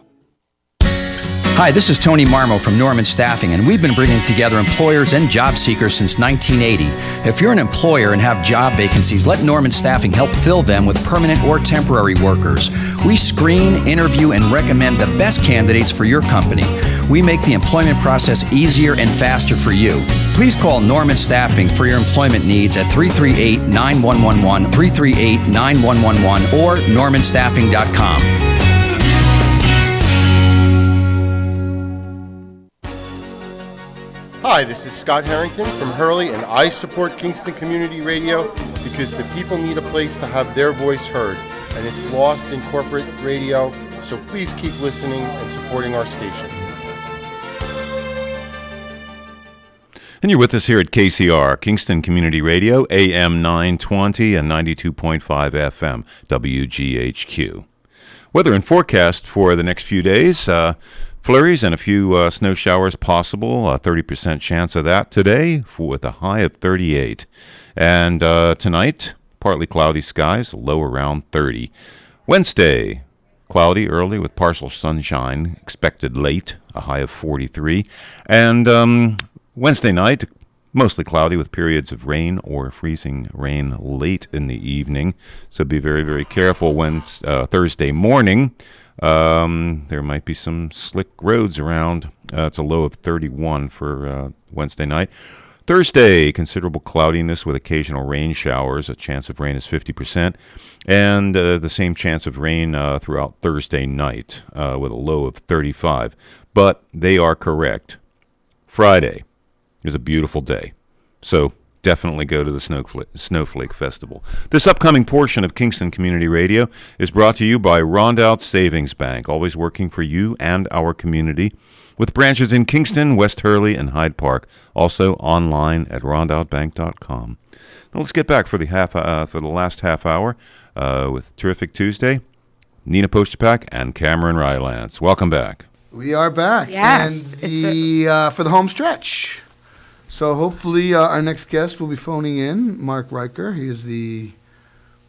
Hi, this is Tony Marmo from Norman Staffing, and we've been bringing together employers and job seekers since 1980. If you're an employer and have job vacancies, let Norman Staffing help fill them with permanent or temporary workers. We screen, interview, and recommend the best candidates for your company. We make the employment process easier and faster for you. Please call Norman Staffing for your employment needs at 338-9111, 338-9111, or normanstaffing.com. Hi, this is Scott Harrington from Hurley, and I support Kingston Community Radio because the people need a place to have their voice heard, and it's lost in corporate radio, so please keep listening and supporting our station. And you're with us here at KCR, Kingston Community Radio, AM 920 and 92.5 FM, WGHQ. Weather and forecast for the next few days. Flurries and a few snow showers possible, 30% chance of that today with a high of 38. And tonight, partly cloudy skies, low around 30. Wednesday, cloudy early with partial sunshine, expected late, a high of 43. And Wednesday night, mostly cloudy with periods of rain or freezing rain late in the evening. So be very, very careful when Thursday morning. There might be some slick roads around. It's a low of 31 for Wednesday night. Thursday, considerable cloudiness with occasional rain showers. A chance of rain is 50%. And the same chance of rain throughout Thursday night with a low of 35. But they are correct. Friday is a beautiful day. So definitely go to the Snowflake Festival. This upcoming portion of Kingston Community Radio is brought to you by Rondout Savings Bank, always working for you and our community, with branches in Kingston, West Hurley, and Hyde Park. Also online at rondoutbank.com. Now let's get back for the last half hour with Terrific Tuesday. Nina Postupak and Cameron Rylance. Welcome back. We are back. Yes. And for the home stretch. So hopefully our next guest will be phoning in, Mark Ryder. He is the...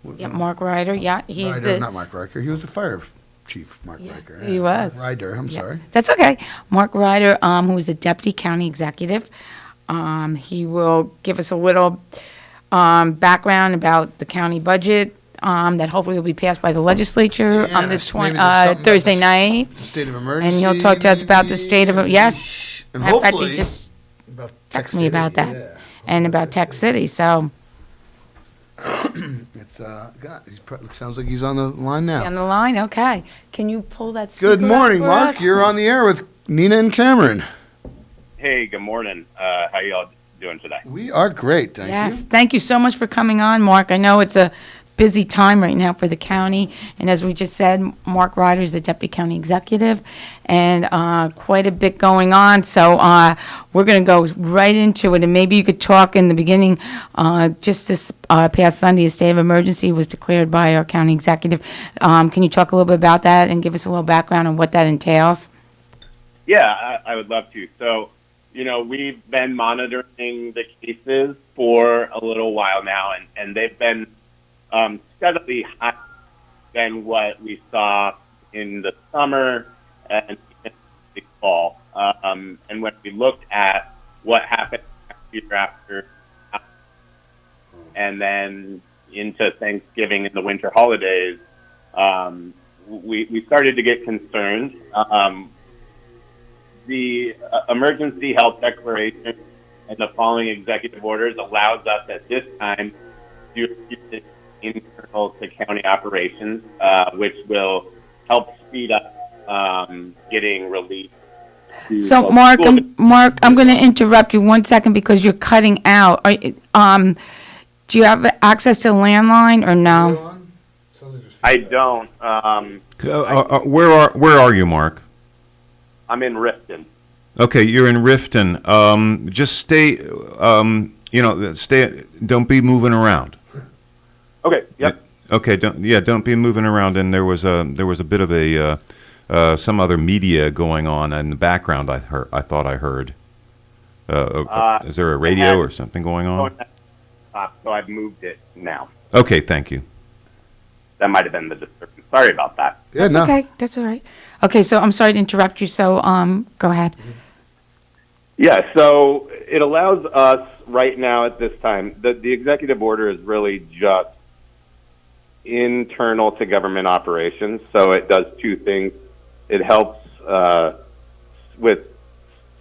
Mark Ryder. Yeah, he's Ryder, the... not Mark Ryder. He was the fire chief, Mark Ryder. He was. Ryder, I'm sorry. That's okay. Mark Ryder, who is the deputy county executive. He will give us a little background about the county budget, that hopefully will be passed by the legislature on the Yes, maybe there's something about Thursday the night. State of emergency. And you'll talk to us about the state of, yes. And Matter of fact, hopefully he just about texted me about that. And about Tech City, so. It's sounds like he's on the line now. On the line, okay. Can you pull that speaker Good morning, up for Mark. us? You're on the air with Nina and Cameron. Hey, good morning. How y'all doing today? We are great, thank Yes, thank you so much for coming on, Mark. I know it's a busy time right now for the county, and as we just said, Mark Ryder is the Deputy County Executive, and quite a bit going on, so we're going to go right into it, and maybe you could talk in the beginning. Just this past Sunday, a state of emergency was declared by our county executive. Can you talk a little bit about that and give us a little background on what that entails? Yeah, I would love to. So, we've been monitoring the cases for a little while now, and they've been steadily higher than what we saw in the summer and in the fall. And when we looked at what happened after and then into Thanksgiving and the winter holidays, we started to get concerned. The emergency health declaration and the following executive orders allows us at this time to do internal to county operations, which will help speed up getting relief. So, Mark, I'm going to interrupt you 1 second because you're cutting out. Do you have access to landline or no? I don't. Where are you, Mark? I'm in Rifton. Okay, you're in Rifton. Just stay. Stay. Don't be moving around. Okay. Yep. Okay. Don't be moving around. And there was a bit of a some other media going on in the background. I thought I heard. Is there a radio or something going on? So I've moved it now. Okay. Thank you. That might have been the disturbance. Sorry about that. That's okay. That's all right. Okay, so I'm sorry to interrupt you. So go ahead. Yeah, so it allows us right now at this time, the executive order is really just internal to government operations. So it does two things. It helps with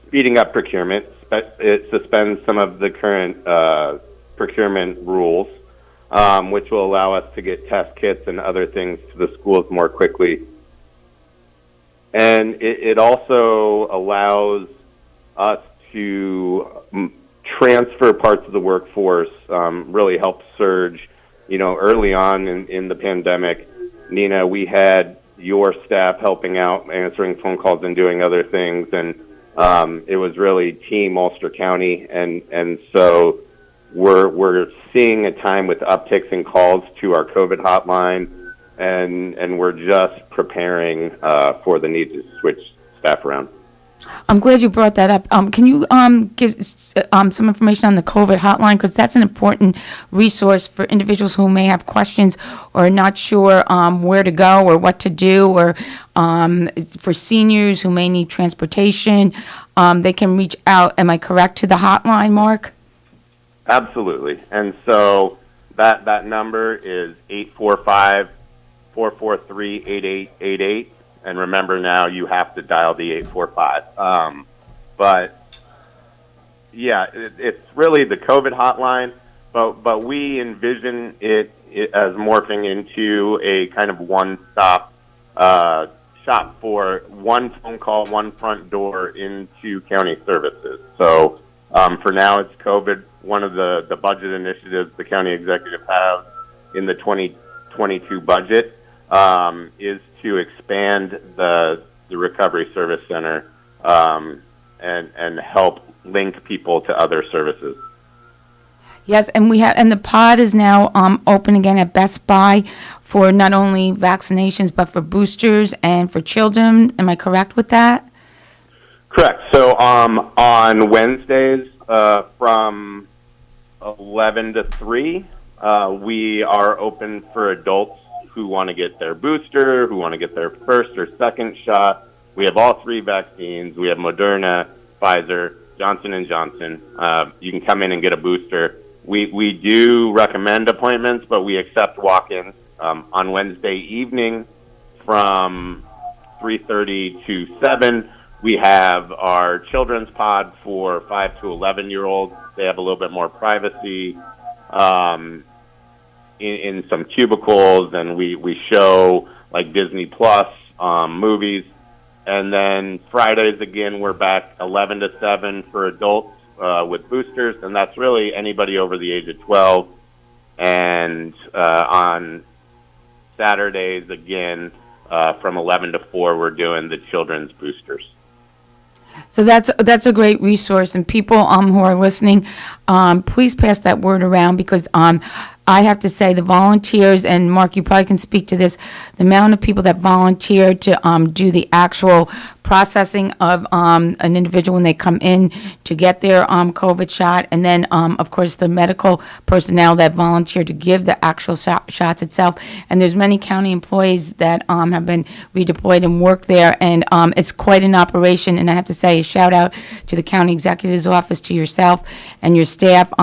speeding up procurement. It suspends some of the current procurement rules, which will allow us to get test kits and other things to the schools more quickly. And it also allows us to transfer parts of the workforce, really help surge. Early on in the pandemic, Nina, we had your staff helping out, answering phone calls and doing other things. And it was really Team Ulster County. And so we're seeing a time with upticks in calls to our Covert Hotline. And we're just preparing for the need to switch staff around. I'm glad you brought that up. Can you give some information on the Covert Hotline? Because that's an important resource for individuals who may have questions or are not sure where to go or what to do, or for seniors who may need transportation. They can reach out, am I correct, to the hotline, Mark? Absolutely. And so that number is 845-443-8888. And remember, now you have to dial the 845. But yeah, it's really the COVID hotline, but we envision it as morphing into a kind of one-stop shop for one phone call, one front door into county services. So for now, it's COVID. One of the budget initiatives the county executive has in the 2022 budget is to expand the recovery service center and help link people to other services. Yes, and the pod is now open again at Best Buy for not only vaccinations but for boosters and for children. Am I correct with that? Correct. So on Wednesdays from 11 to 3, we are open for adults who want to get their booster, who want to get their first or second shot. We have all three vaccines. We have Moderna, Pfizer, Johnson & Johnson. You can come in and get a booster. We do recommend appointments, but we accept walk-ins. On Wednesday evening from 3:30 to 7, we have our children's pod for 5 to 11-year-olds. They have a little bit more privacy in some cubicles, and we show like Disney Plus movies. And then Fridays, again, we're back 11 to 7 for adults with boosters, and that's really anybody over the age of 12. And on Saturdays, again, from 11 to 4, we're doing the children's boosters. So that's a great resource, and people who are listening, please pass that word around, because I have to say the volunteers, and Mark, you probably can speak to this, the amount of people that volunteer to do the actual processing of an individual when they come in to get their COVID shot, and then of course the medical personnel that volunteer to give the actual shots itself. And there's many county employees that have been redeployed and work there, and it's quite an operation. And I have to say a shout out to the county executive's office, to yourself and your staff,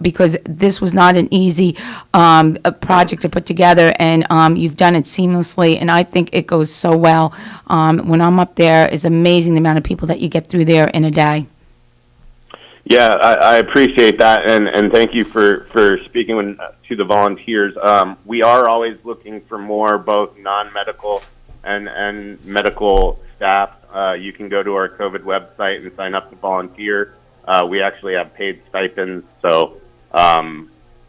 because this was not an easy a project to put together, and you've done it seamlessly, and I think it goes so well. When I'm up there, it's amazing the amount of people that you get through there in a day. Yeah, I appreciate that, and thank you for speaking to the volunteers. We are always looking for more, both non-medical and medical staff. You can go to our COVID website and sign up to volunteer. We actually have paid stipends, so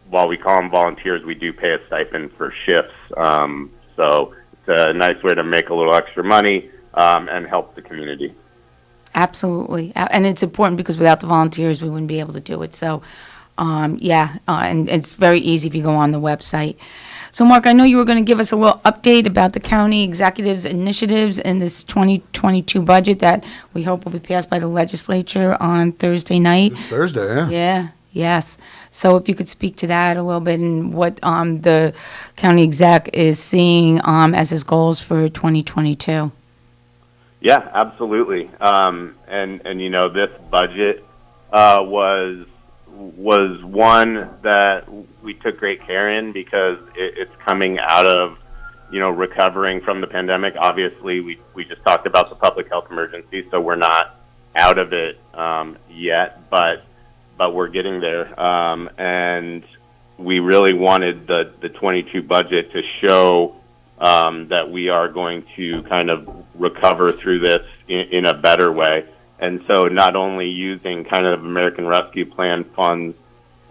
while we call them volunteers, we do pay a stipend for shifts. So it's a nice way to make a little extra money and help the community. Absolutely. And it's important, because without the volunteers, we wouldn't be able to do it. So, and it's very easy if you go on the website. So, Mark, I know you were going to give us a little update about the county executive's initiatives in this 2022 budget that we hope will be passed by the legislature on Thursday night. It's Thursday, yeah. Yeah. Yes. So if you could speak to that a little bit, and what the county exec is seeing as his goals for 2022. Yeah, absolutely. And you know, this budget was one that we took great care in, because it's coming out of, you know, recovering from the pandemic. Obviously, we just talked about the public health emergency, so we're not out of it yet, but we're getting there. And we really wanted the 22 budget to show that we are going to kind of recover through this in a better way. And so not only using kind of American Rescue Plan funds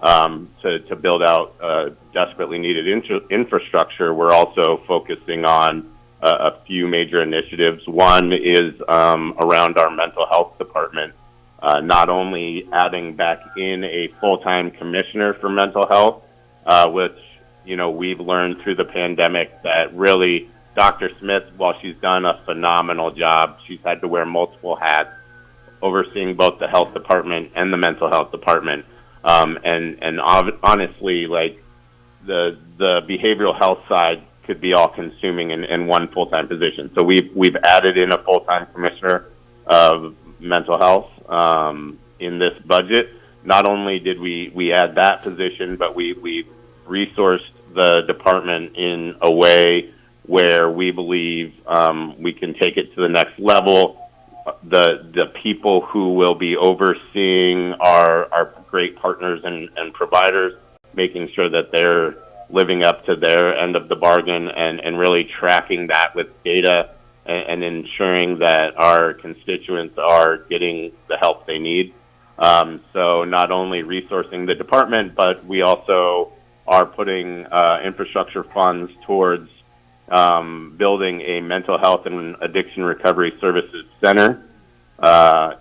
to build out desperately needed infrastructure, we're also focusing on a few major initiatives. One is around our mental health department. Not only adding back in a full-time commissioner for mental health, which, you know, we've learned through the pandemic that really Dr. Smith, while she's done a phenomenal job, she's had to wear multiple hats, overseeing both the health department and the mental health department. And honestly, like the behavioral health side could be all consuming in one full-time position. So we've added in a full-time commissioner of mental health in this budget. Not only did we add that position, but we resourced the department in a way where we believe we can take it to the next level. The people who will be overseeing our great partners and providers, making sure that they're living up to their end of the bargain, and really tracking that with data, and ensuring that our constituents are getting the help they need. So not only resourcing the department, but we also are putting infrastructure funds towards building a mental health and addiction recovery services center.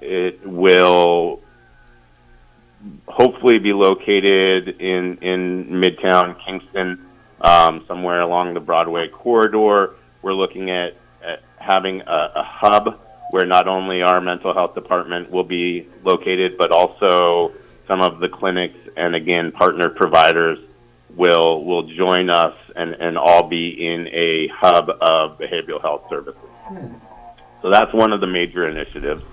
It will hopefully be located in Midtown Kingston, somewhere along the Broadway corridor. We're looking at having a hub where not only our mental health department will be located, but also some of the clinics and, again, partner providers will join us and all be in a hub of behavioral health services. So that's one of the major initiatives.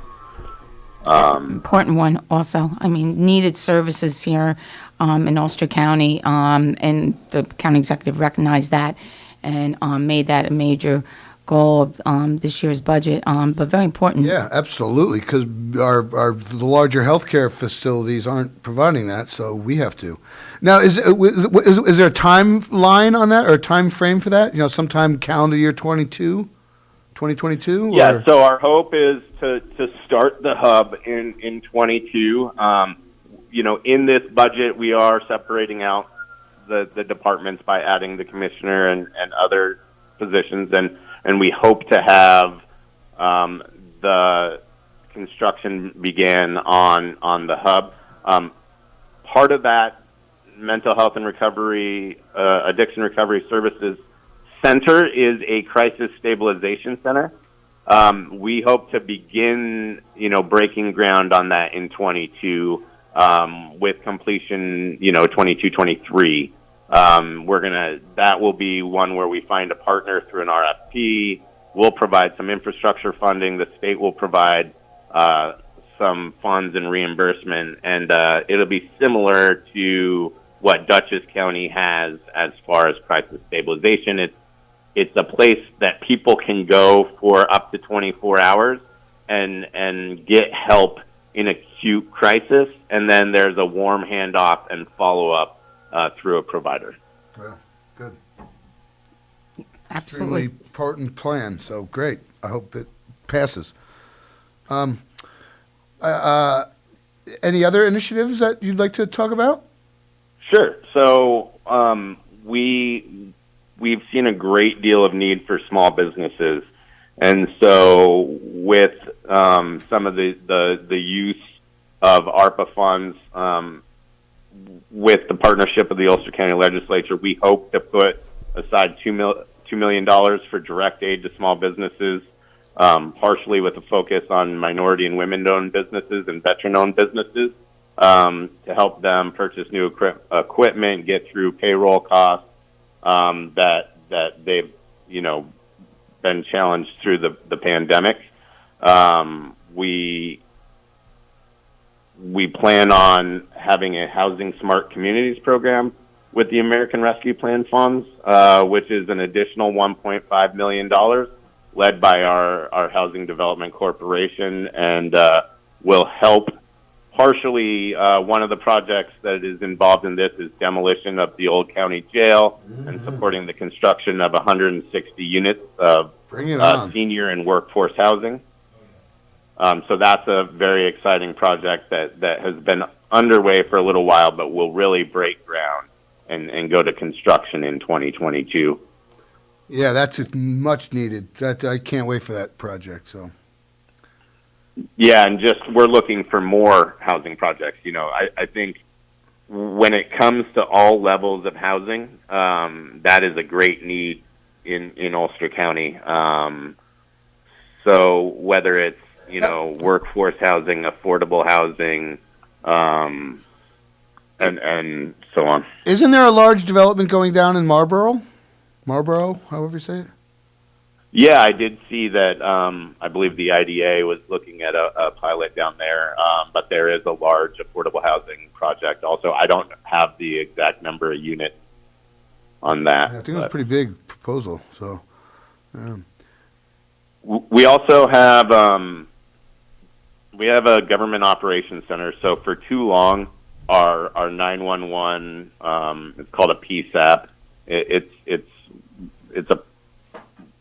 Important one also. I mean, needed services here in Ulster County, and the county executive recognized that. and made that a major goal of this year's budget, but very important. Yeah, absolutely, because the larger healthcare facilities aren't providing that, so we have to. Now, is there a timeline on that or a time frame for that? Sometime calendar year 2022? Yeah, so our hope is to start the hub in 22. In this budget, we are separating out the departments by adding the commissioner and other positions, and we hope to have the construction begin on the hub. Part of that mental health and recovery, addiction recovery services center is a crisis stabilization center. We hope to begin, breaking ground on that in 22, with completion, 22, 23. That will be one where we find a partner through an RFP. We'll provide some infrastructure funding. The state will provide some funds and reimbursement, and it'll be similar to what Dutchess County has as far as crisis stabilization. It's a place that people can go for up to 24 hours and get help in acute crisis, and then there's a warm handoff and follow-up through a provider. Well, good. Absolutely. Extremely important plan, so great. I hope it passes. Any other initiatives that you'd like to talk about? Sure. So we've seen a great deal of need for small businesses, and so with some of the use of ARPA funds, with the partnership of the Ulster County Legislature, we hope to put aside $2 million for direct aid to small businesses, partially with a focus on minority and women-owned businesses and veteran-owned businesses, to help them purchase new equipment, get through payroll costs that they've been challenged through the pandemic. We plan on having a Housing Smart Communities program with the American Rescue Plan funds, which is an additional $1.5 million led by our Housing Development Corporation, and will help partially. One of the projects that is involved in this is demolition of the old county jail and supporting the construction of 160 units of senior and workforce housing. So that's a very exciting project that has been underway for a little while, but will really break ground and go to construction in 2022. Yeah, that's much needed. I can't wait for that project. So. Yeah, and we're looking for more housing projects. I think when it comes to all levels of housing, that is a great need in Ulster County. So whether it's workforce housing, affordable housing, and so on. Isn't there a large development going down in Marlborough, however you say it? Yeah, I did see that. I believe the IDA was looking at a pilot down there, but there is a large affordable housing project also. I don't have the exact number of units on that. Yeah, I think it was a pretty big proposal. So, we also have a government operations center. So for too long, our 911, it's called a PSAP. It's a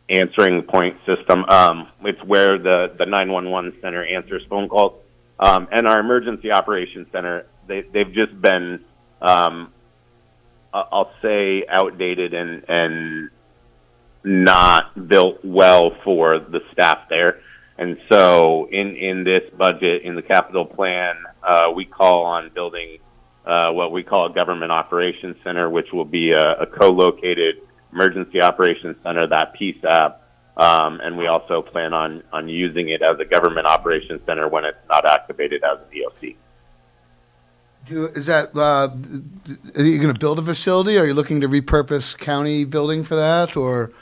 answering point system. It's where the 911 center answers phone calls. And our emergency operations center, they've just been, I'll say, outdated and not built well for the staff there. And so in this budget, in the capital plan, we call on building what we call a government operations center, which will be a co-located emergency operations center, that PSAP. And we also plan on using it as a government operations center when it's not activated as a DOC. Are you going to build a facility? Are you looking to repurpose county building for that, or?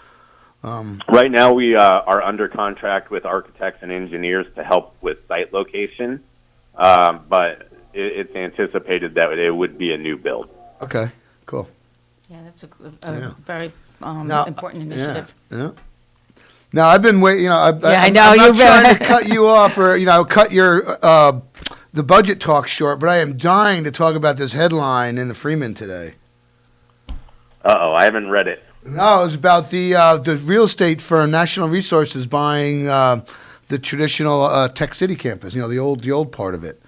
Right now, we are under contract with architects and engineers to help with site location, but it's anticipated that it would be a new build. Okay, cool. Yeah, that's a very important initiative. Yeah. Now I've been waiting. I know I'm not you've trying to cut you off or cut your the budget talk short, but I am dying to talk about this headline in the Freeman today. I haven't read it. No, it was about the real estate firm National Resources buying the traditional Tech City campus. The old part of it.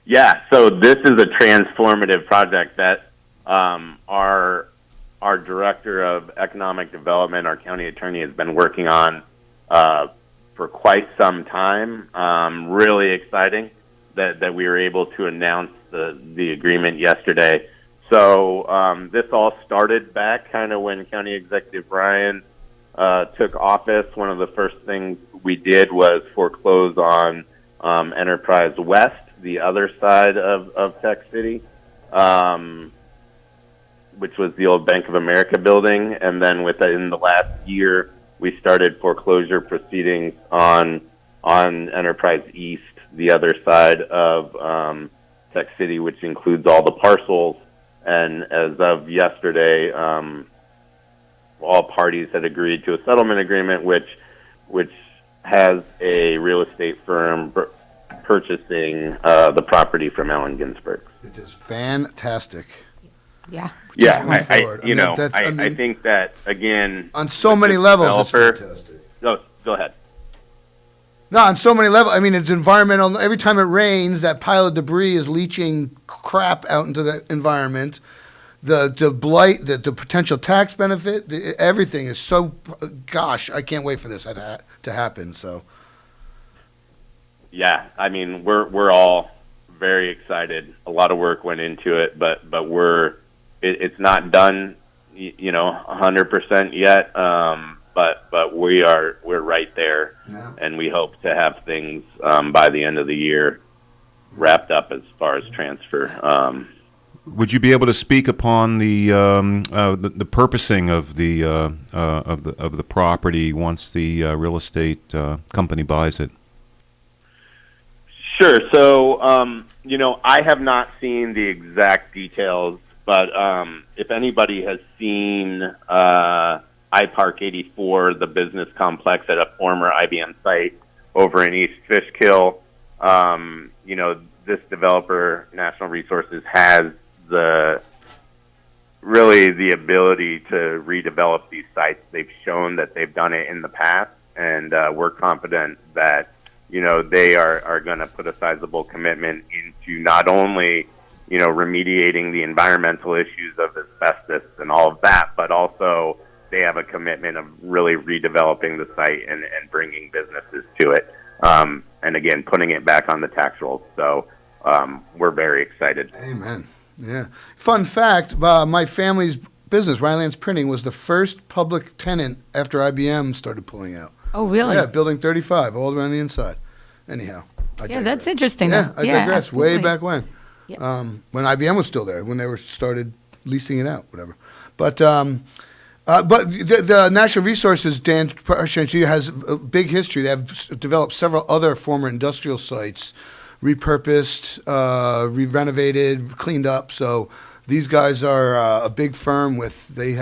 Yeah, so this is a transformative project that our director of economic development, our county attorney, has been working on for quite some time. Really exciting that we were able to announce the agreement yesterday. So this all started back kind of when County Executive Ryan took office. One of the first things we did was foreclose on Enterprise West, the other side of Tech City, which was the old Bank of America building. And then within the last year, we started foreclosure proceedings on Enterprise East, the other side of Tech City, which includes all the parcels. And as of yesterday, all parties had agreed to a settlement agreement, which has a real estate firm purchasing the property from Allen Ginsberg. It is fantastic. Yeah. Yeah, I think that, again, on so many levels, it's fantastic. Go ahead. No, on so many levels. I mean, it's environmental. Every time it rains, that pile of debris is leaching crap out into the environment. The blight, the potential tax benefit, everything is so. Gosh, I can't wait for this to happen. So. Yeah, I mean, we're all very excited. A lot of work went into it, but it's not done, 100% yet. But we're right there, and we hope to have things by the end of the year wrapped up as far as transfer. Would you be able to speak upon the purposing of the property once the real estate company buys it? Sure. So I have not seen the exact details, but if anybody has seen iPark 84, the business complex at a former IBM site over in East Fishkill, this developer, National Resources, has the ability to redevelop these sites. They've shown that they've done it in the past, and we're confident that they are going to put a sizable commitment into not only remediating the environmental issues of asbestos and all of that, but also they have a commitment of really redeveloping the site and bringing businesses to it, and again putting it back on the tax rolls. So we're very excited. Amen. Yeah. Fun fact: my family's business, Rylands Printing, was the first public tenant after IBM started pulling out. Oh, really? Yeah, Building 35, all around the inside. Anyhow. That's interesting. Yeah, I digress. Absolutely. Way back when. Yeah. When IBM was still there, when they started leasing it out, whatever. But the National Resources, Dan Parshenchi, has a big history. They have developed several other former industrial sites, repurposed, renovated, cleaned up. So these guys are a big firm they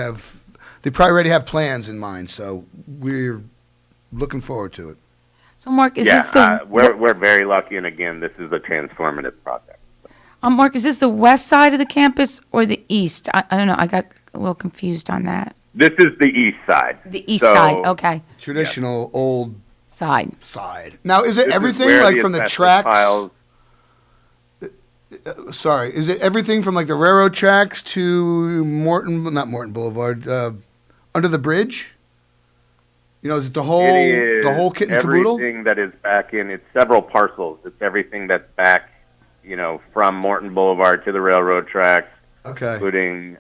probably already have plans in mind. So we're looking forward to it. So Mark, is this the we're very lucky, and again, this is a transformative project. Mark, is this the west side of the campus or the east? I don't know. I got a little confused on that. This is the east side. The east side. Okay. Traditional old side. Now, is it This everything is where like the from the asbestos tracks? piles- Sorry, is it everything from like the railroad tracks to not Morton Boulevard, under the bridge? Is it the whole kit and caboodle? Everything that is back in, it's several parcels. It's everything that's back, from Morton Boulevard to the railroad tracks. Okay. Including,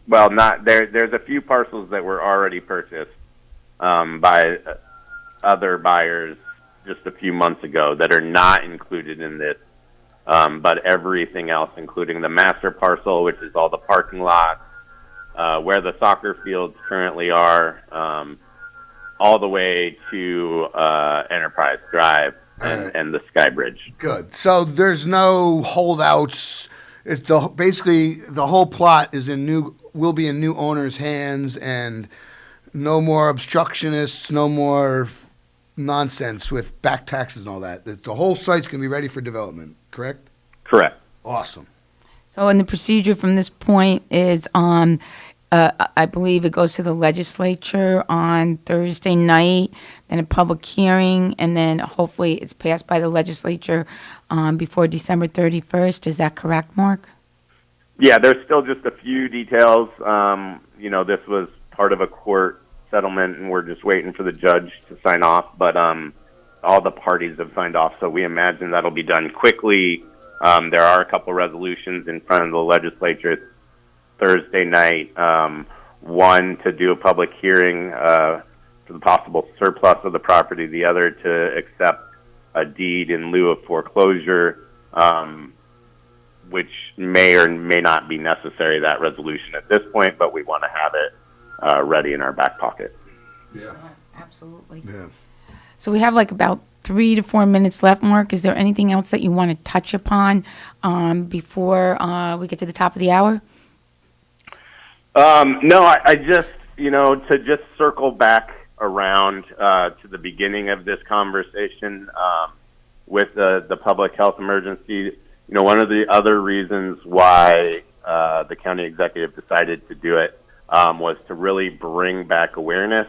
there's a few parcels that were already purchased by other buyers just a few months ago that are not included in this. But everything else, including the master parcel, which is all the parking lots, where the soccer fields currently are, all the way to Enterprise Drive and the Sky Bridge. Good. So there's no holdouts. Basically the whole plot is in new will be in new owners' hands, and no more obstructionists, no more nonsense with back taxes and all that. The whole site's going to be ready for development, correct? Correct. Awesome. So, and the procedure from this point is, I believe it goes to the legislature on Thursday night, then a public hearing, and then hopefully it's passed by the legislature before December 31st. Is that correct, Mark? Yeah, there's still just a few details. This was part of a court settlement, and we're just waiting for the judge to sign off. But all the parties have signed off, so we imagine that'll be done quickly. There are a couple resolutions in front of the legislature Thursday night. One to do a public hearing for the possible surplus of the property. The other to accept a deed in lieu of foreclosure, which may or may not be necessary, that resolution at this point, but we want to have it ready in our back pocket. Yeah. Absolutely. Yeah. So we have like about 3 to 4 minutes left, Mark. Is there anything else that you want to touch upon before we get to the top of the hour? No, I just, to just circle back around to the beginning of this conversation with the public health emergency. One of the other reasons why the county executive decided to do it was to really bring back awareness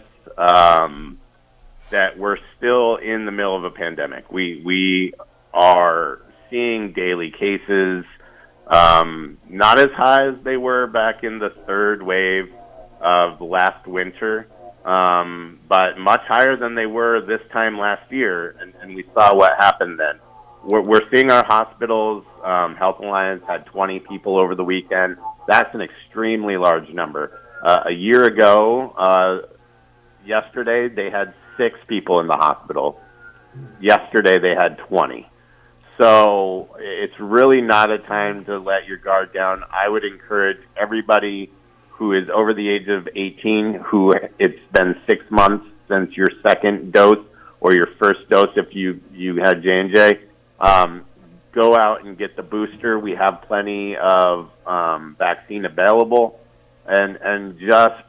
that we're still in the middle of a pandemic. We are seeing daily cases, not as high as they were back in the third wave of last winter, but much higher than they were this time last year, and we saw what happened then. We're seeing our hospitals, Health Alliance had 20 people over the weekend. That's an extremely large number. A year ago, yesterday, they had 6 people in the hospital. Yesterday, they had 20. So it's really not a time to let your guard down. I would encourage everybody who is over the age of 18, who it's been 6 months since your second dose or your first dose if you had J&J, go out and get the booster. We have plenty of vaccine available. And just,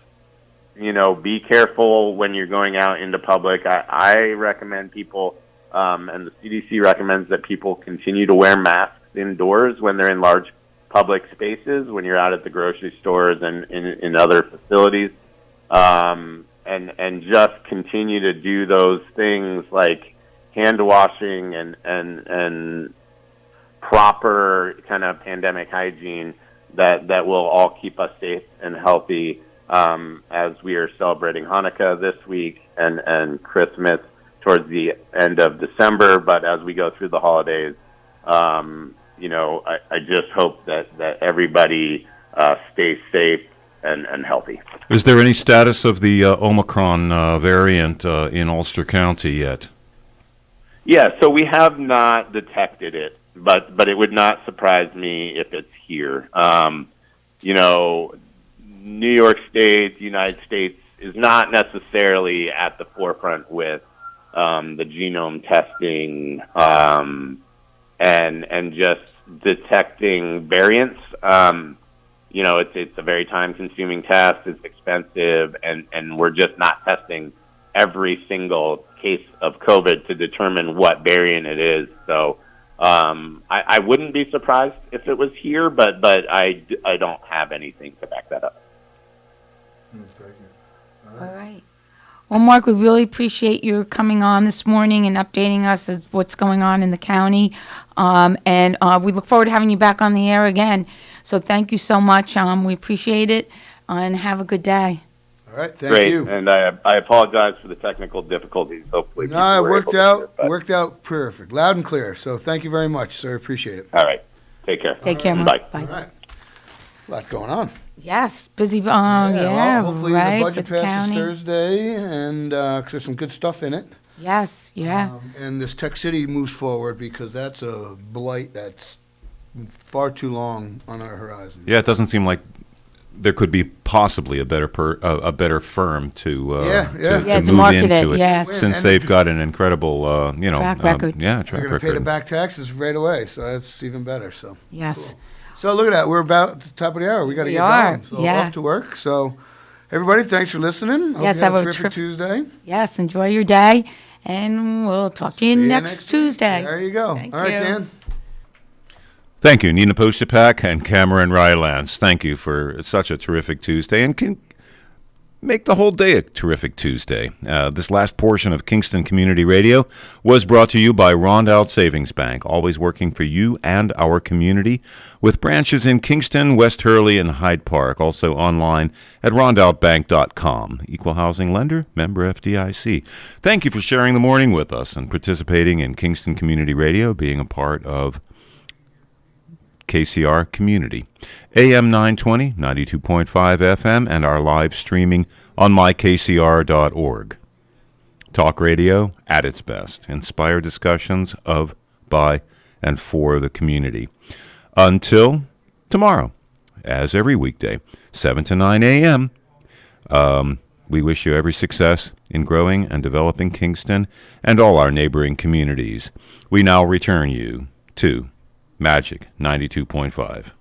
be careful when you're going out into public. I recommend people, and the CDC recommends that people continue to wear masks indoors when they're in large public spaces, when you're out at the grocery stores and in other facilities, and just continue to do those things like hand washing and proper kind of pandemic hygiene that will all keep us safe and healthy as we are celebrating Hanukkah this week and Christmas towards the end of December. But as we go through the holidays, I just hope that everybody stays safe and healthy. Is there any status of the Omicron variant in Ulster County yet? Yeah, so we have not detected it, but it would not surprise me if it's here. New York State, the United States, is not necessarily at the forefront with the genome testing and just detecting variants. It's a very time-consuming test. It's expensive, and we're just not testing every single case of COVID to determine what variant it is. So I wouldn't be surprised if it was here, but I don't have anything to back that up. All right. Well, Mark, we really appreciate you coming on this morning and updating us as what's going on in the county. And we look forward to having you back on the air again. So thank you so much. We appreciate it, and have a good day. All right, thank you. And I apologize for the technical difficulties. Hopefully, No, it worked out perfect, loud and clear. So thank you very much, sir. Appreciate it. All right, take care. Take care, Mark. Bye. Bye. All right, a lot going on. Yes, busy. Well, hopefully right. the budget for the passes county. Thursday, and 'cause there's some good stuff in it. Yes, yeah. And this Tech City moves forward because that's a blight that's far too long on our horizon. Yeah, it doesn't seem like there could be possibly a better firm to to move market into it. Yes, since And they've got an incredible track record. track They're going to record. pay the back taxes right away, so that's even better. So yes. cool. So look at that. We're about at the top of the hour. We got to We get are, going. So yeah. off to work. So everybody, thanks for listening. Hope Yes, you have have a a terrific Tuesday. Yes, enjoy your day, and we'll talk to you See you next next week. Tuesday. There you go. Thank All right, you. Dan. Thank you, Nina Postapak and Cameron Rylance. Thank you for such a terrific Tuesday, and can make the whole day a terrific Tuesday. This last portion of Kingston Community Radio was brought to you by Rondout Savings Bank, always working for you and our community, with branches in Kingston, West Hurley, and Hyde Park. Also online at rondoutbank.com. Equal housing lender, member FDIC. Thank you for sharing the morning with us and participating in Kingston Community Radio, being a part of KCR Community. AM 920, 92.5 FM, and our live streaming on mykcr.org. Talk radio at its best. Inspire discussions of, by, and for the community. Until tomorrow, as every weekday, 7 to 9 a.m., we wish you every success in growing and developing Kingston and all our neighboring communities. We now return you to Magic 92.5.